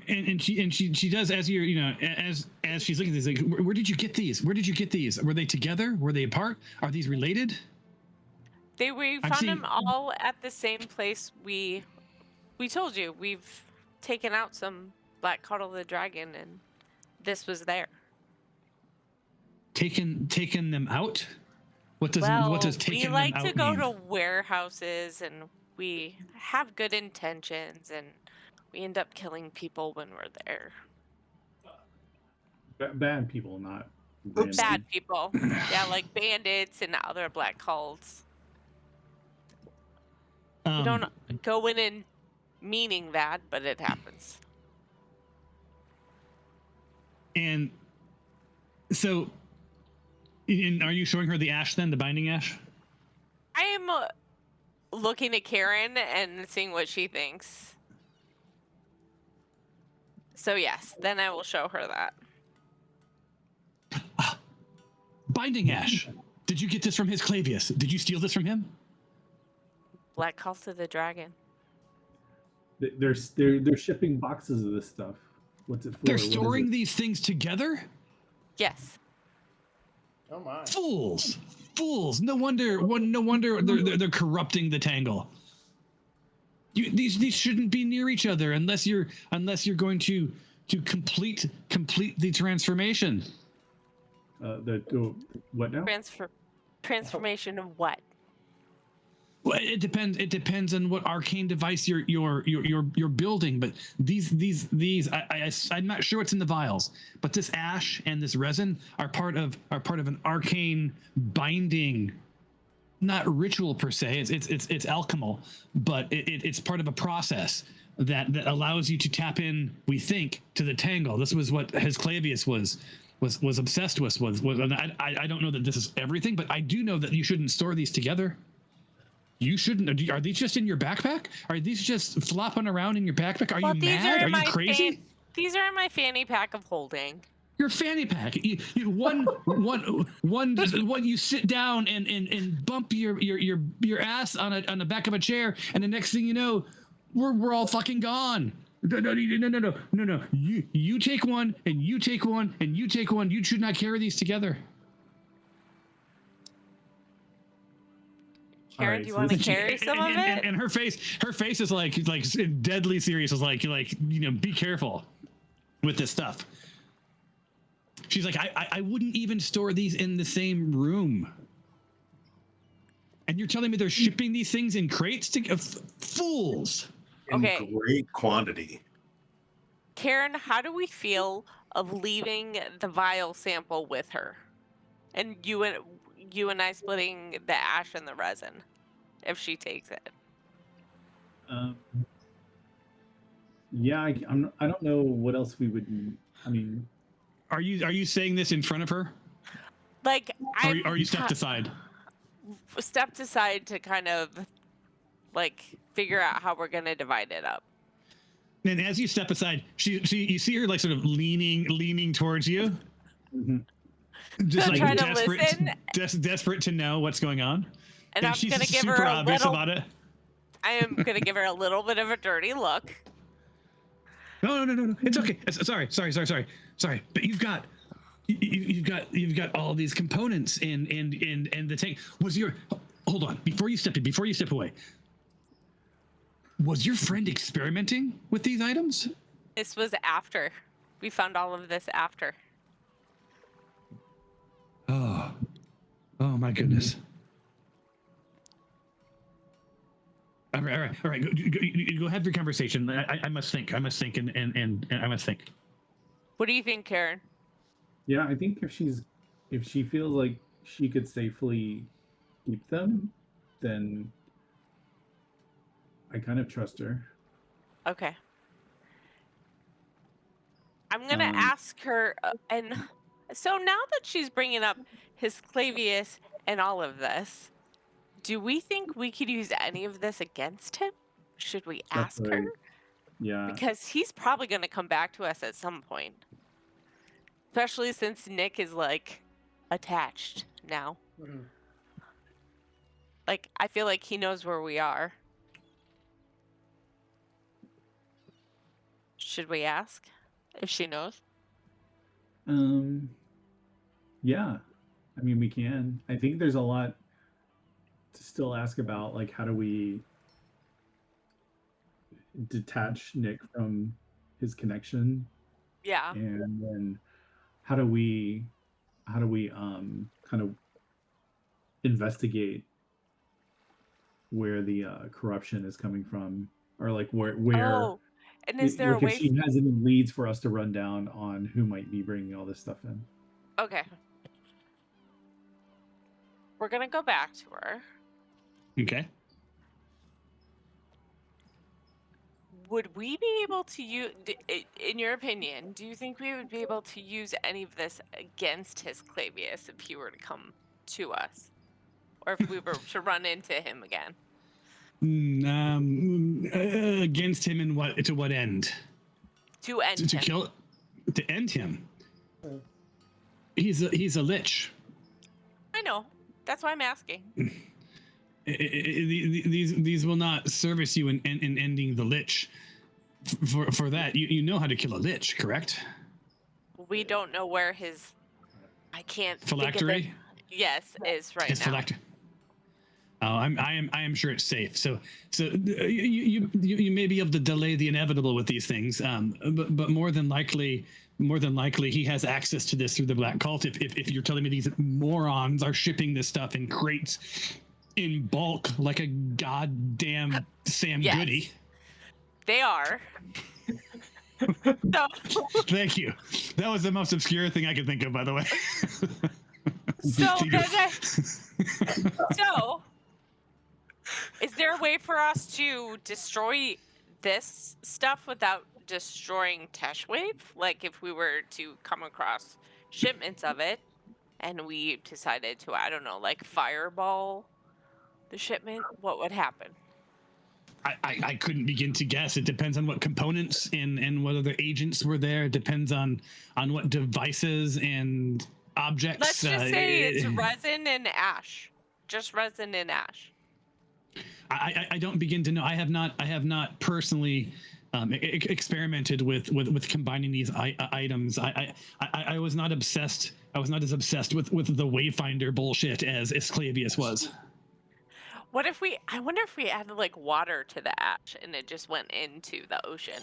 And she does, as you're as she's looking at this, like, where did you get these? Where did you get these? Were they together? Were they apart? Are these related? We found them all at the same place. We told you we've taken out some Black Cuddle the Dragon, and this was there. Taken them out? What does taken them out mean? We like to go to warehouses, and we have good intentions, and we end up killing people when we're there. Bad people, not bad people. Yeah, like bandits and other black cults. We don't go in and meaning that, but it happens. And so, are you showing her the ash then, the binding ash? I am looking at Karen and seeing what she thinks. So yes, then I will show her that. Binding ash. Did you get this from his Clavius? Did you steal this from him? Black Cult of the Dragon. They're shipping boxes of this stuff. What's it for? They're What is storing it? these things together? Yes. Oh my. Fools! Fools! No wonder they're corrupting the Tangle. These shouldn't be near each other unless you're going to complete the transformation. What now? Transformation of what? Well, it depends on what arcane device you're building. But these I'm not sure what's in the vials. But this ash and this resin are part of an arcane binding, not ritual per se. It's alchemical, but it's part of a process that allows you to tap in. We think to the Tangle. This was what his Clavius was obsessed with. And I don't know that this is everything, but I do know that you shouldn't store these together. You shouldn't. Are these just in your backpack? Are these just flopping around in your backpack? Are you mad? Are you crazy? These are in my fanny pack of holding. Your fanny pack. You you sit down and bump your ass on the back of a chair, and the next thing you know, we're all fucking gone. No. You take one, and you take one, and you take one. You should not carry these together. Karen, do you want to carry some of it? And her face is like deadly serious. Is like be careful with this stuff. She's like, I wouldn't even store these in the same room. And you're telling me they're shipping these things in crates to fools. In Okay. great quantity. Karen, how do we feel of leaving the vial sample with her, and you and I splitting the ash and the resin, if she takes it? Yeah, I don't know what else we would. I mean, are you saying this in front of her? Like, are you stepped aside? Stepped aside to kind of like figure out how we're gonna divide it up. And as you step aside, you see her like sort of leaning towards you. mm-hmm. Just So like try to listen. desperate to know what's going on. And I'm she's gonna give super her a obvious little. about it. I am gonna give her a little bit of a dirty look. No. It's okay. Sorry. But you've got all these components in the tank. Hold on before you step away. Was your friend experimenting with these items? This was after. We found all of this after. Oh my goodness. All right. Go have your conversation. I must think. And I must think. What do you think, Karen? Yeah, I think if she feels like she could safely keep them, then I kind of trust her. Okay. I'm gonna ask her, and so now that she's bringing up his Clavius and all of this, do we think we could use any of this against him? Should we ask her? Definitely. Yeah. Because he's probably gonna come back to us at some point. Especially since Nick is like attached now. Mhm. Like, I feel like he knows where we are. Should we ask if she knows? Yeah. I mean, we can. I think there's a lot to still ask about, like how do we detach Nick from his connection, Yeah. and then how do we kind of investigate where the corruption is coming from, or like where Oh, and is there a like way? if she has any leads for us to run down on who might be bringing all this stuff in. Okay. We're gonna go back to her. Okay. would we be able to use, in your opinion, do you think we would be able to use any of this against his Clavius if he were to come to us? Or if we were to run into him again? Against him in what? To what end? To end To him. kill? To end him? He's a lich. I know. That's why I'm asking. These will not service you in ending the lich. For that, you know how to kill a lich, correct? We don't know where his, I can't Phylactery? think of it. Yes, is right His now. phylactery. Oh, I am sure it's safe. So you may be able to delay the inevitable with these things, but more than likely he has access to this through the Black Cult. If you're telling me these morons are shipping this stuff in crates in bulk like a goddamn Sam Yes. Goody. They are. So, Thank you. That was the most obscure thing I could think of, by the way. so is there a way for us to destroy this stuff without destroying Teshwave? Like if we were to come across shipments of it and we decided to, I don't know, like fireball the shipment, what would happen? I couldn't begin to guess. It depends on what components and what other agents were there. It depends on what devices and objects. Let's just say it's resin and ash. Just resin and ash. I don't begin to know. I have not personally experimented with combining these items. I was not obsessed. I was not as obsessed with the Wayfinder bullshit as Clavius was. What if I wonder if we added like water to the ash and it just went into the ocean.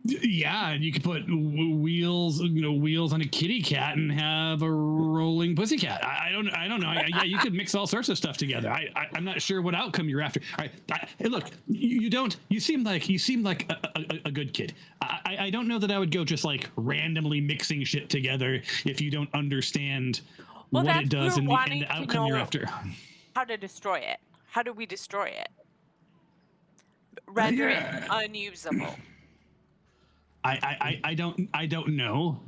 Yeah, and you could put wheels on a kitty cat and have a rolling pussycat. I don't know. Yeah, you could mix all sorts of stuff together. I'm not sure what outcome you're after. All right, hey, look, you seem like a good kid. I don't know that I would go just like randomly mixing shit together if you don't understand what it does and the outcome you're after. How to destroy it? How do we destroy it? Render it unusable. I don't know.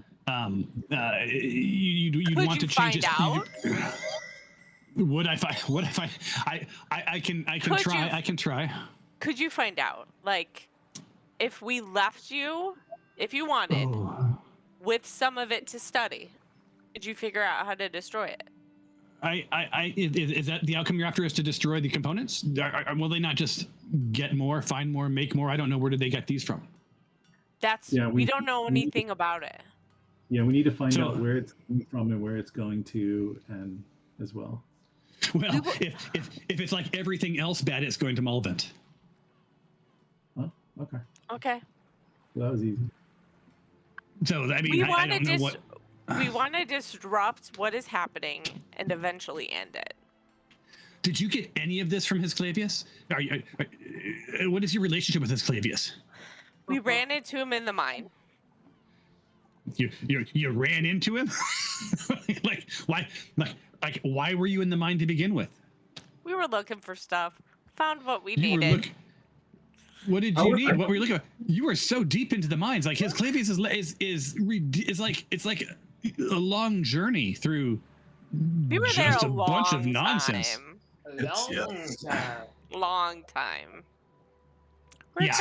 You'd Could want you to change find it. out? Would I find? I can try. I can try. Could you find out? Like, if we left you, if you wanted, with some of it to study, could you figure out how to destroy it? Is that the outcome you're after, is to destroy the components? Will they not just get more, find more, make more? I don't know. Where did they get these from? We don't know anything about it. Yeah, we need to find out where it's coming from and where it's going to, and as well. Well, if it's like everything else bad, it's going to Mulvent. Oh, okay. Okay. Well, that was easy. So I mean, I don't know what. We want to disrupt what is happening and eventually end it. Did you get any of this from his Clavius? What is your relationship with his Clavius? We ran into him in the mine. You ran into him? Like why? Like why were you in the mine to begin with? We were looking for stuff. Found what we needed. What did you need? What were you looking for? You were so deep into the mines. Like his Clavius is like it's like a long journey through we were just there a bunch of nonsense. Long time. Yeah,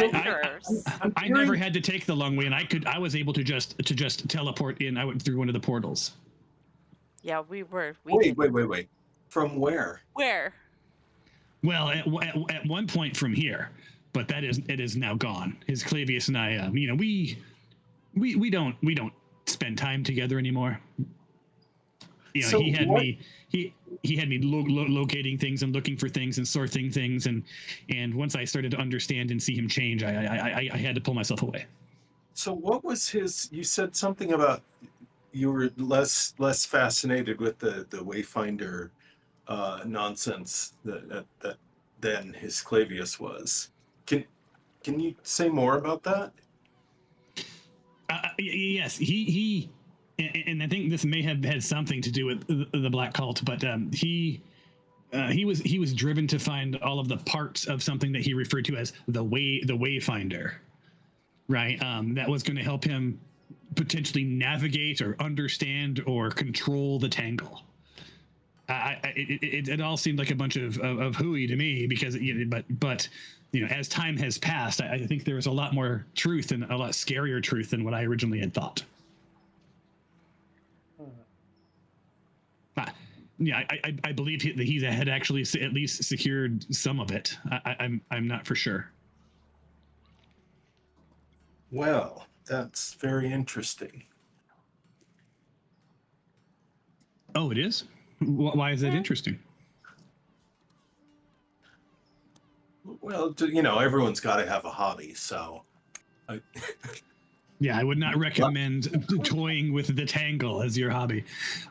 I never had to take the long way, and I was able to just teleport in. I went through one of the portals. Yeah, we were. Wait. From where? Where? Well, at one point from here, but it is now gone. His Clavius and I, we don't spend time together anymore. You know, So he had what- me locating things and looking for things and sorting things, and once I started to understand and see him change, I had to pull myself away. So what was his? You said something about you were less fascinated with the Wayfinder nonsense that than his Clavius was. Can you say more about that? Yes, he and I think this may have had something to do with the Black Cult, but he he was driven to find all of the parts of something that he referred to as the wayfinder, right? That was going to help him potentially navigate or understand or control the tangle. It all seemed like a bunch of hooey to me because but as time has passed, I think there was a lot more truth and a lot scarier truth than what I originally had thought. I believe that he had actually at least secured some of it. I'm not for sure. Well, that's very interesting. Oh, it is? Why is that interesting? Well, everyone's got to have a hobby, so. Yeah, I would not recommend toying with the tangle as your hobby.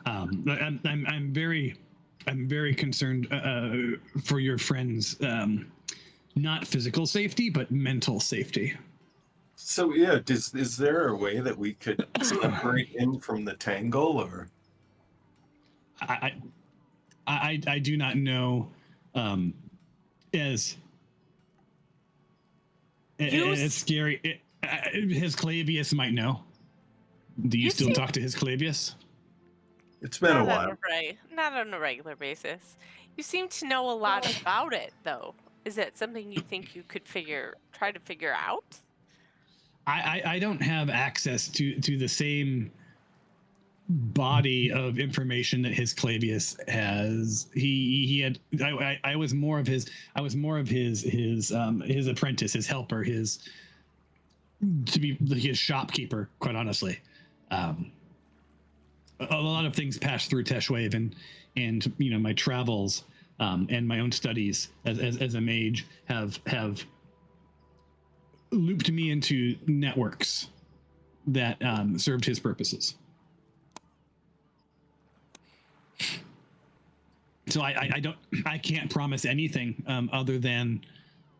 I'm very concerned for your friends, not physical safety, but mental safety. So yeah, is there a way that we could separate him from the tangle, or? I do not know, as scary. His Clavius might know. Do you still talk to his Clavius? It's been a while. Not on a regular basis. You seem to know a lot about it, though. Is that something you think you could try to figure out? I don't have access to the same body of information that his Clavius has. He had. I was more of his apprentice, his helper, to be his shopkeeper, quite honestly. A lot of things pass through Teshwave, and my travels and my own studies as a mage have looped me into networks that served his purposes. So I can't promise anything other than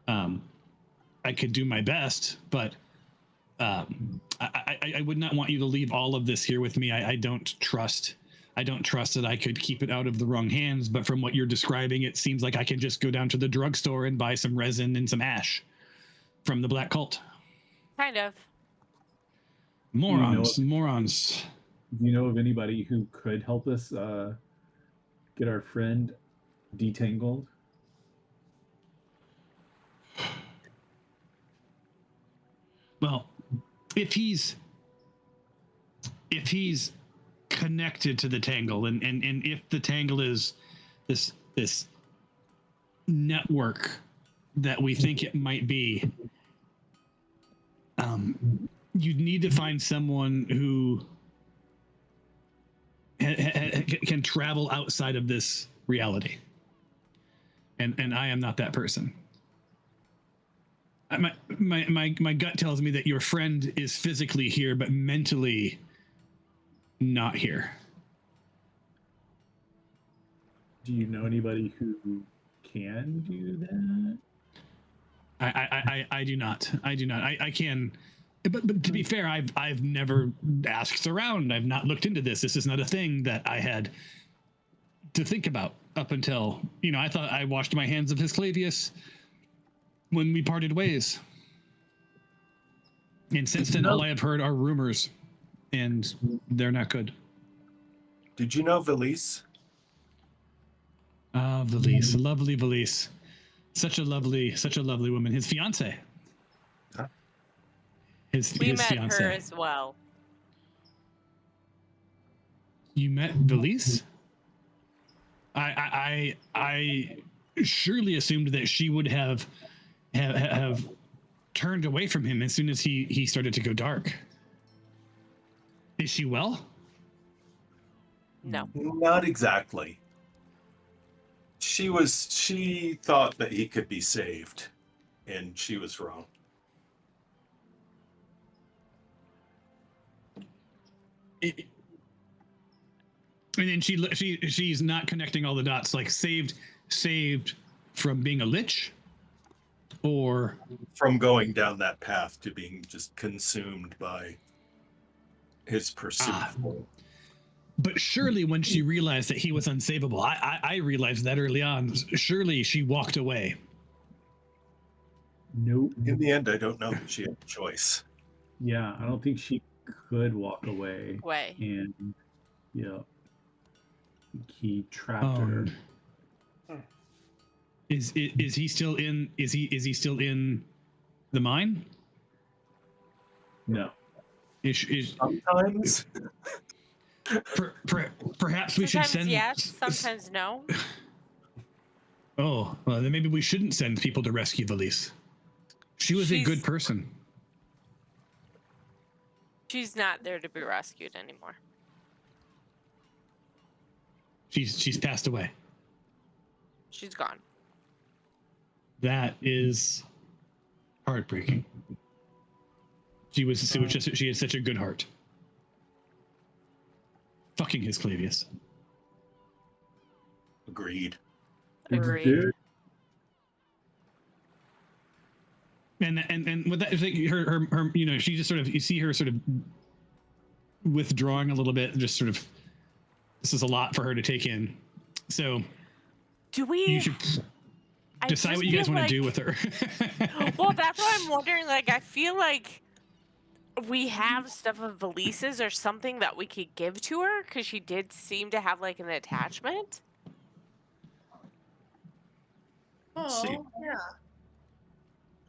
I could do my best, but I would not want you to leave all of this here with me. I don't trust that I could keep it out of the wrong hands, but from what you're describing, it seems like I can just go down to the drugstore and buy some resin and some ash from the Black Cult. Kind of. Morons. Do you know of anybody who could help us get our friend detangled? Well, if he's connected to the tangle, and if the tangle is this network that we think it might be, you'd need to find someone who can travel outside of this reality, and I am not that person. My gut tells me that your friend is physically here, but mentally not here. Do you know anybody who can do that? I do not. I can, but to be fair, I've never asked around. I've not looked into this. This is not a thing that I had to think about up until I thought I washed my hands of his Clavius when we parted ways. And since then, all I have heard are rumors, and they're not good. Did you know Valise? Ah, Valise, lovely Valise, such a lovely woman. His fiance. Huh? We met her as well. You met Valise? I surely assumed that she would have turned away from him as soon as he started to go dark. Is she well? No. Not exactly. She thought that he could be saved, and she was wrong. And then she's not connecting all the dots, like saved from being a lich, or from going down that path to being just consumed by his pursuit. But surely when she realized that he was unsavable, I realized that early on, surely she walked away. Nope. In the end, I don't know that she had a choice. Yeah, I don't think she could walk away. Way. And yeah, he trapped her. Is he still in? Is he still in the mine? No. Is Sometimes. perhaps we should Sometimes send. yes, sometimes no. Oh, well, then maybe we shouldn't send people to rescue Valise. She was a good person. She's not there to be rescued anymore. She's passed away. She's gone. That is heartbreaking. She had such a good heart. Fucking his Clavius. Agreed. Agreed. Dude, And with that, it's like her, you know, she just sort of, you see her sort of withdrawing a little bit, just sort of, this is a lot for her to take in. So Do we? you should I decide just what you guys feel want to do like- with her. Well, that's what I'm wondering. Like, I feel like we have stuff of Valise's or something that we could give to her because she did seem to have like an attachment. see. Oh, yeah.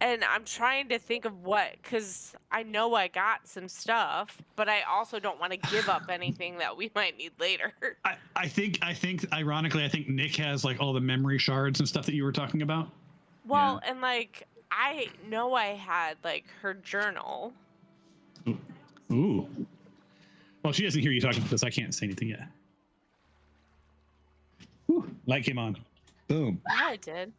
And I'm trying to think of what, because I know I got some stuff, but I also don't want to give up anything that we might need later. I think, ironically, I think Nick has like all the memory shards and stuff that you were talking about. Well, and like, I know I had like her journal. Ooh. Well, she doesn't hear you talking about this. I can't say anything yet. Whew, light came on. Boom. Yeah, I did.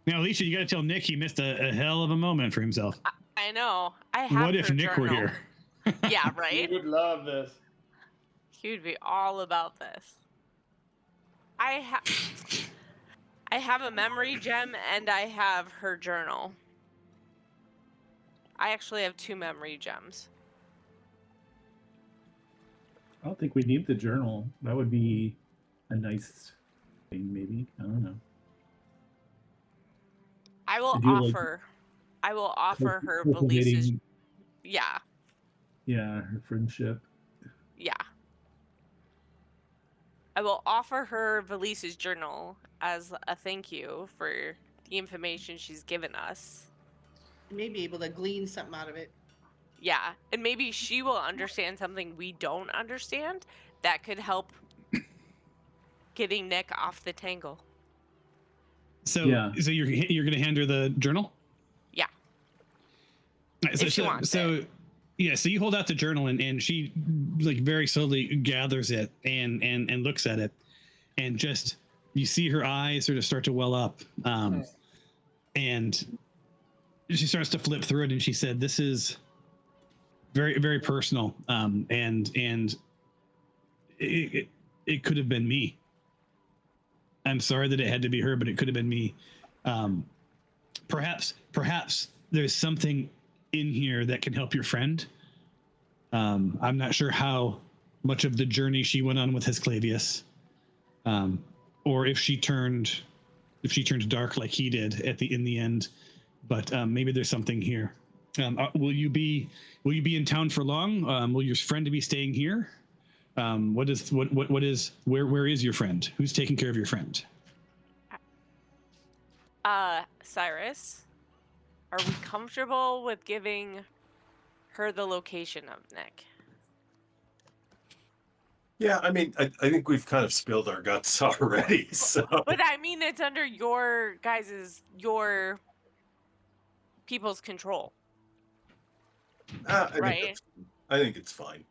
Now, Alicia, you got to tell Nick he missed a hell of a moment for himself. I know. I have What if her Nick were journal. here? Yeah, He right? would love this. He would be all about this. I have a memory gem and I have her journal. I actually have 2 memory gems. I don't think we need the journal. That would be a nice thing, maybe. I don't know. I will Did you, like, offer. I will offer her Valise's. Cultivating, Yeah, yeah, her friendship. yeah. I will offer her Valise's journal as a thank you for the information she's given us. You may be able to glean something out of it. Yeah, and maybe she will understand something we don't understand that could help getting Nick off the tangle. So, Yeah. so you're gonna hand her the journal? Yeah. Right, If she wants it. Yeah, so you hold out the journal and she like very slowly gathers it and looks at it, and just you see her eyes sort of start to well up, and she starts to flip through it, and she said, "This is very, very personal, and it could have been me. I'm sorry that it had to be her, but it could have been me. Perhaps there's something in here that can help your friend. I'm not sure how much of the journey she went on with Hesclavius, or if she turned dark like he did in the end. But maybe there's something here. Will you be in town for long? Will your friend be staying here? Where is your friend? Who's taking care of your friend?" Cyrus, are we comfortable with giving her the location of Nick? Yeah, I mean, I think we've kind of spilled our guts already. So But I mean, it's under your people's control. Right. I think it's fine.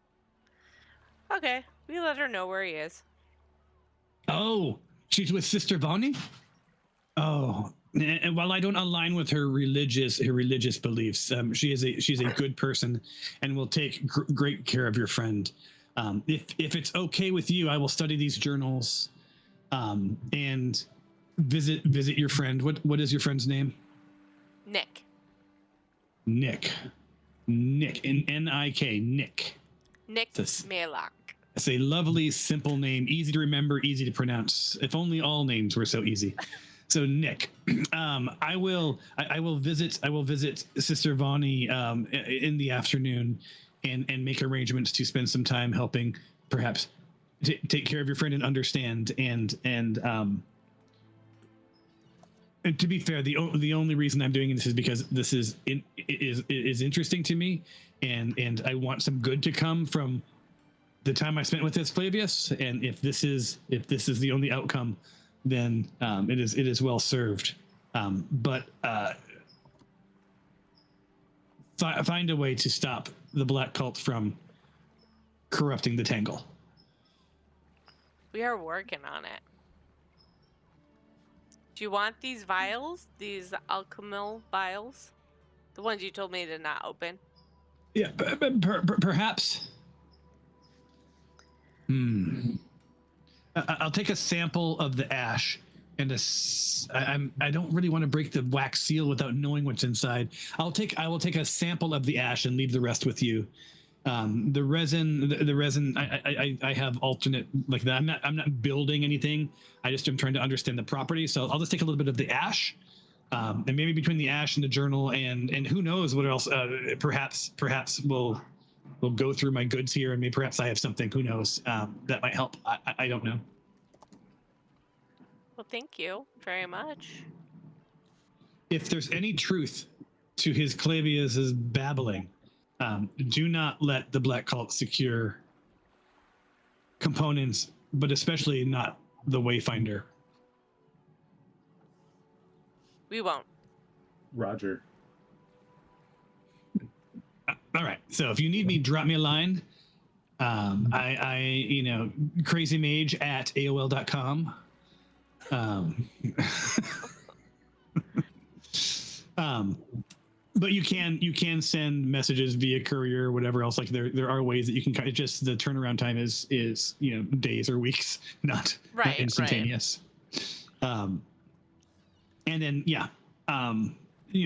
Okay, we let her know where he is. Oh, she's with Sister Bonnie? Oh, and while I don't align with her religious beliefs, she's a good person and will take great care of your friend. If it's okay with you, I will study these journals, and visit your friend. What is your friend's name? Nick. Nick, N-I-K, Nick. Nick This- Malak. It's a lovely, simple name, easy to remember, easy to pronounce. If only all names were so easy. So Nick, I will visit Sister Vonnie in the afternoon, and make arrangements to spend some time helping, perhaps take care of your friend and understand. And to be fair, the only reason I'm doing this is because this is interesting to me, and I want some good to come from the time I spent with this Flavius. And if this is the only outcome, then it is well served. But find a way to stop the Black Cult from corrupting the Tangle. We are working on it. Do you want these vials? These alchemil vials? The ones you told me to not open? Yeah, perhaps. I'll take a sample of the ash, and I don't really want to break the wax seal without knowing what's inside. I will take a sample of the ash and leave the rest with you. The resin, I have alternate like that. I'm not building anything. I just am trying to understand the property. So I'll just take a little bit of the ash, and maybe between the ash and the journal, and who knows what else. Perhaps we'll go through my goods here, and maybe perhaps I have something. Who knows? That might help. I don't know. Well, thank you very much. If there's any truth to his Clavius's babbling, do not let the Black Cult secure components, but especially not the Wayfinder. We won't. Roger. All right. So if you need me, drop me a line. I crazymage at AOL.com. But you can send messages via courier or whatever else. Like there are ways that you can kind of just, the turnaround time is days or weeks, not instantaneous. Right. And then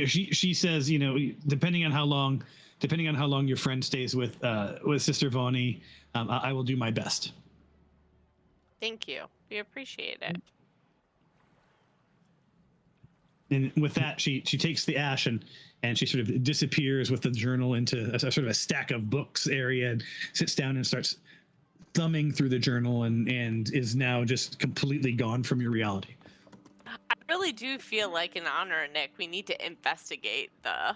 she says, depending on how long your friend stays with Sister Vonnie, I will do my best. Thank you. We appreciate it. And with that, she takes the ash and she sort of disappears with the journal into a sort of a stack of books area, and sits down and starts thumbing through the journal, and is now just completely gone from your reality. I really do feel like, in honor of Nick, we need to investigate the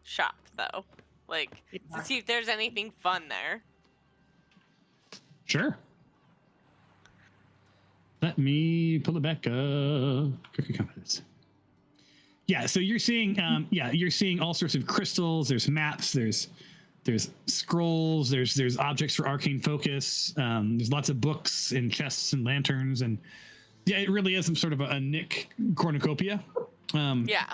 shop, though. Like, to see if there's anything fun there. Sure. Let me pull it back up. Yeah, so you're seeing all sorts of crystals. There's maps. There's scrolls. There's objects for arcane focus. There's lots of books and chests and lanterns, and it really is some sort of a Nick cornucopia. Yeah.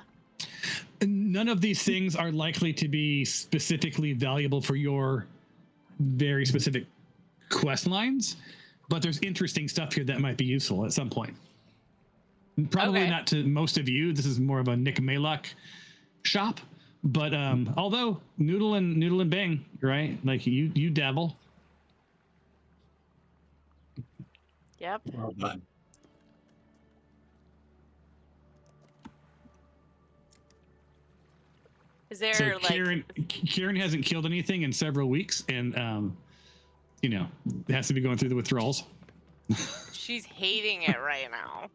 None of these things are likely to be specifically valuable for your very specific quest lines, but there's interesting stuff here that might be useful at some point. Probably not to most of you. This is more of a Nick Malak shop, but although Noodle and Bang, right? Like you dabble. Yep. Well done. Is there So Kieran hasn't killed anything in several weeks, and has to be going through the withdrawals. She's hating it right now.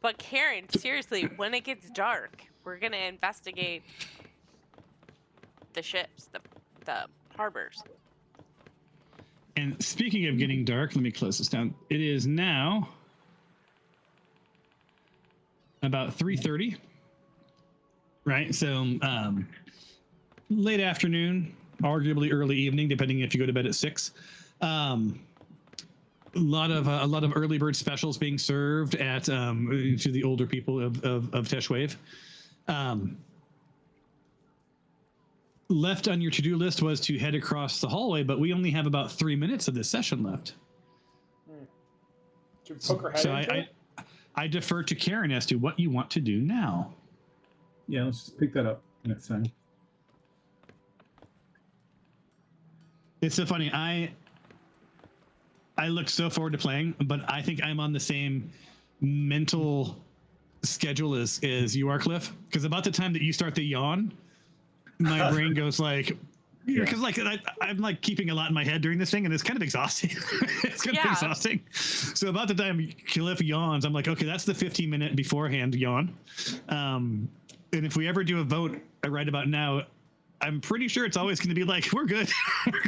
But Karen, seriously, when it gets dark, we're gonna investigate the ships, the harbors. And speaking of getting dark, let me close this down. It is now about 3:30. Right, so late afternoon, arguably early evening, depending if you go to bed at 6. A lot of early bird specials being served at to the older people of Teshwave. Left on your to-do list was to head across the hallway, but we only have about 3 minutes of this session left. Should we poke her head So into it? I defer to Karen as to what you want to do now. Yeah, let's just pick that up. next time. It's so funny. I look so forward to playing, but I think I'm on the same mental schedule as you are, Cliff. Because about the time that you start the yawn, my brain goes like, because like I'm like keeping a lot in my head during this thing, and it's kind of exhausting. It's kind of exhausting. So about the time Cliff yawns, I'm like, okay, that's the 15-minute beforehand yawn. And if we ever do a vote right about now, I'm pretty sure it's always going to be like, we're good.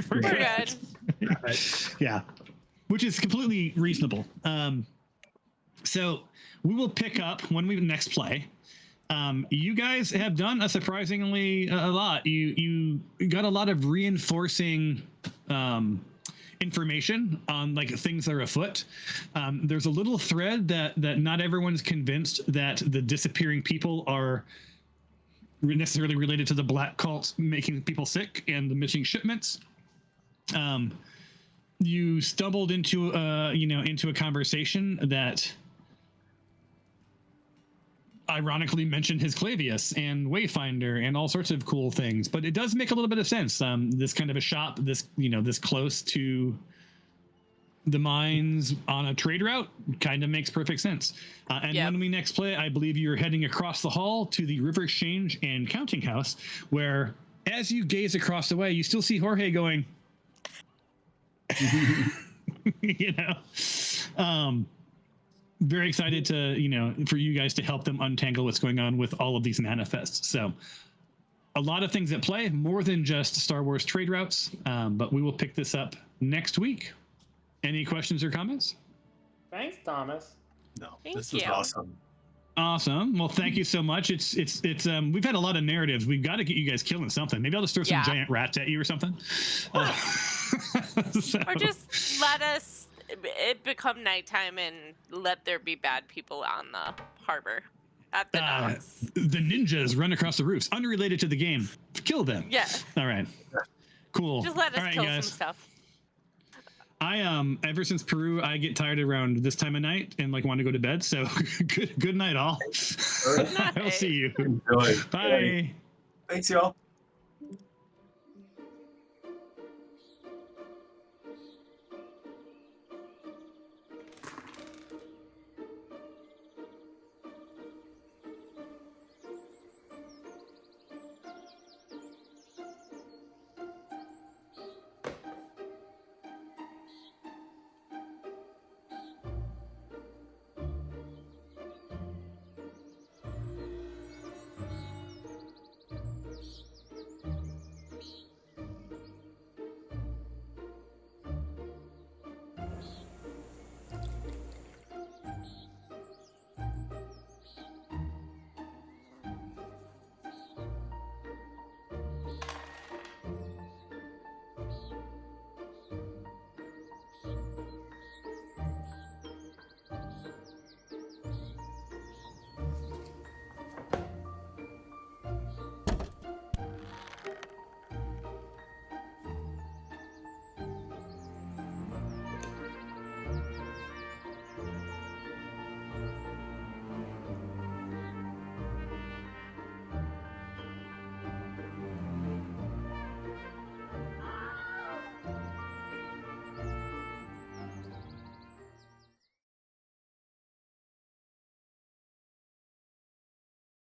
We're good. Yeah, which is completely reasonable. So we will pick up when we next play. You guys have done a surprisingly a lot. You got a lot of reinforcing information on like things that are afoot. There's a little thread that not everyone's convinced that the disappearing people are necessarily related to the black cult making people sick and the missing shipments. You stumbled into into a conversation that ironically mentioned his Clavius and Wayfinder and all sorts of cool things, but it does make a little bit of sense. This kind of a shop, this close to the mines on a trade route kind of makes perfect sense. And when we next play, I believe you're heading across the hall to the River Exchange and Counting House, where as you gaze across the way, you still see Jorge going, very excited to, for you guys to help them untangle what's going on with all of these manifests. So a lot of things at play, more than just Star Wars trade routes, but we will pick this up next week. Any questions or comments? Thanks, Thomas. No, Thank this was you. awesome. Awesome. Well, thank you so much. It's we've had a lot of narratives. We've got to get you guys killing something. Maybe I'll just throw some giant rats at you or something. Or just let it become nighttime and let there be bad people on the harbor at the docks. The ninjas run across the roofs, unrelated to the game. Kill them. Yeah. All right. Cool. Just let us All right, kill guys. some stuff. I ever since Peru, I get tired around this time of night and like want to go to bed. So good night, all. I'll see you. Enjoy. Bye. Thanks, y'all.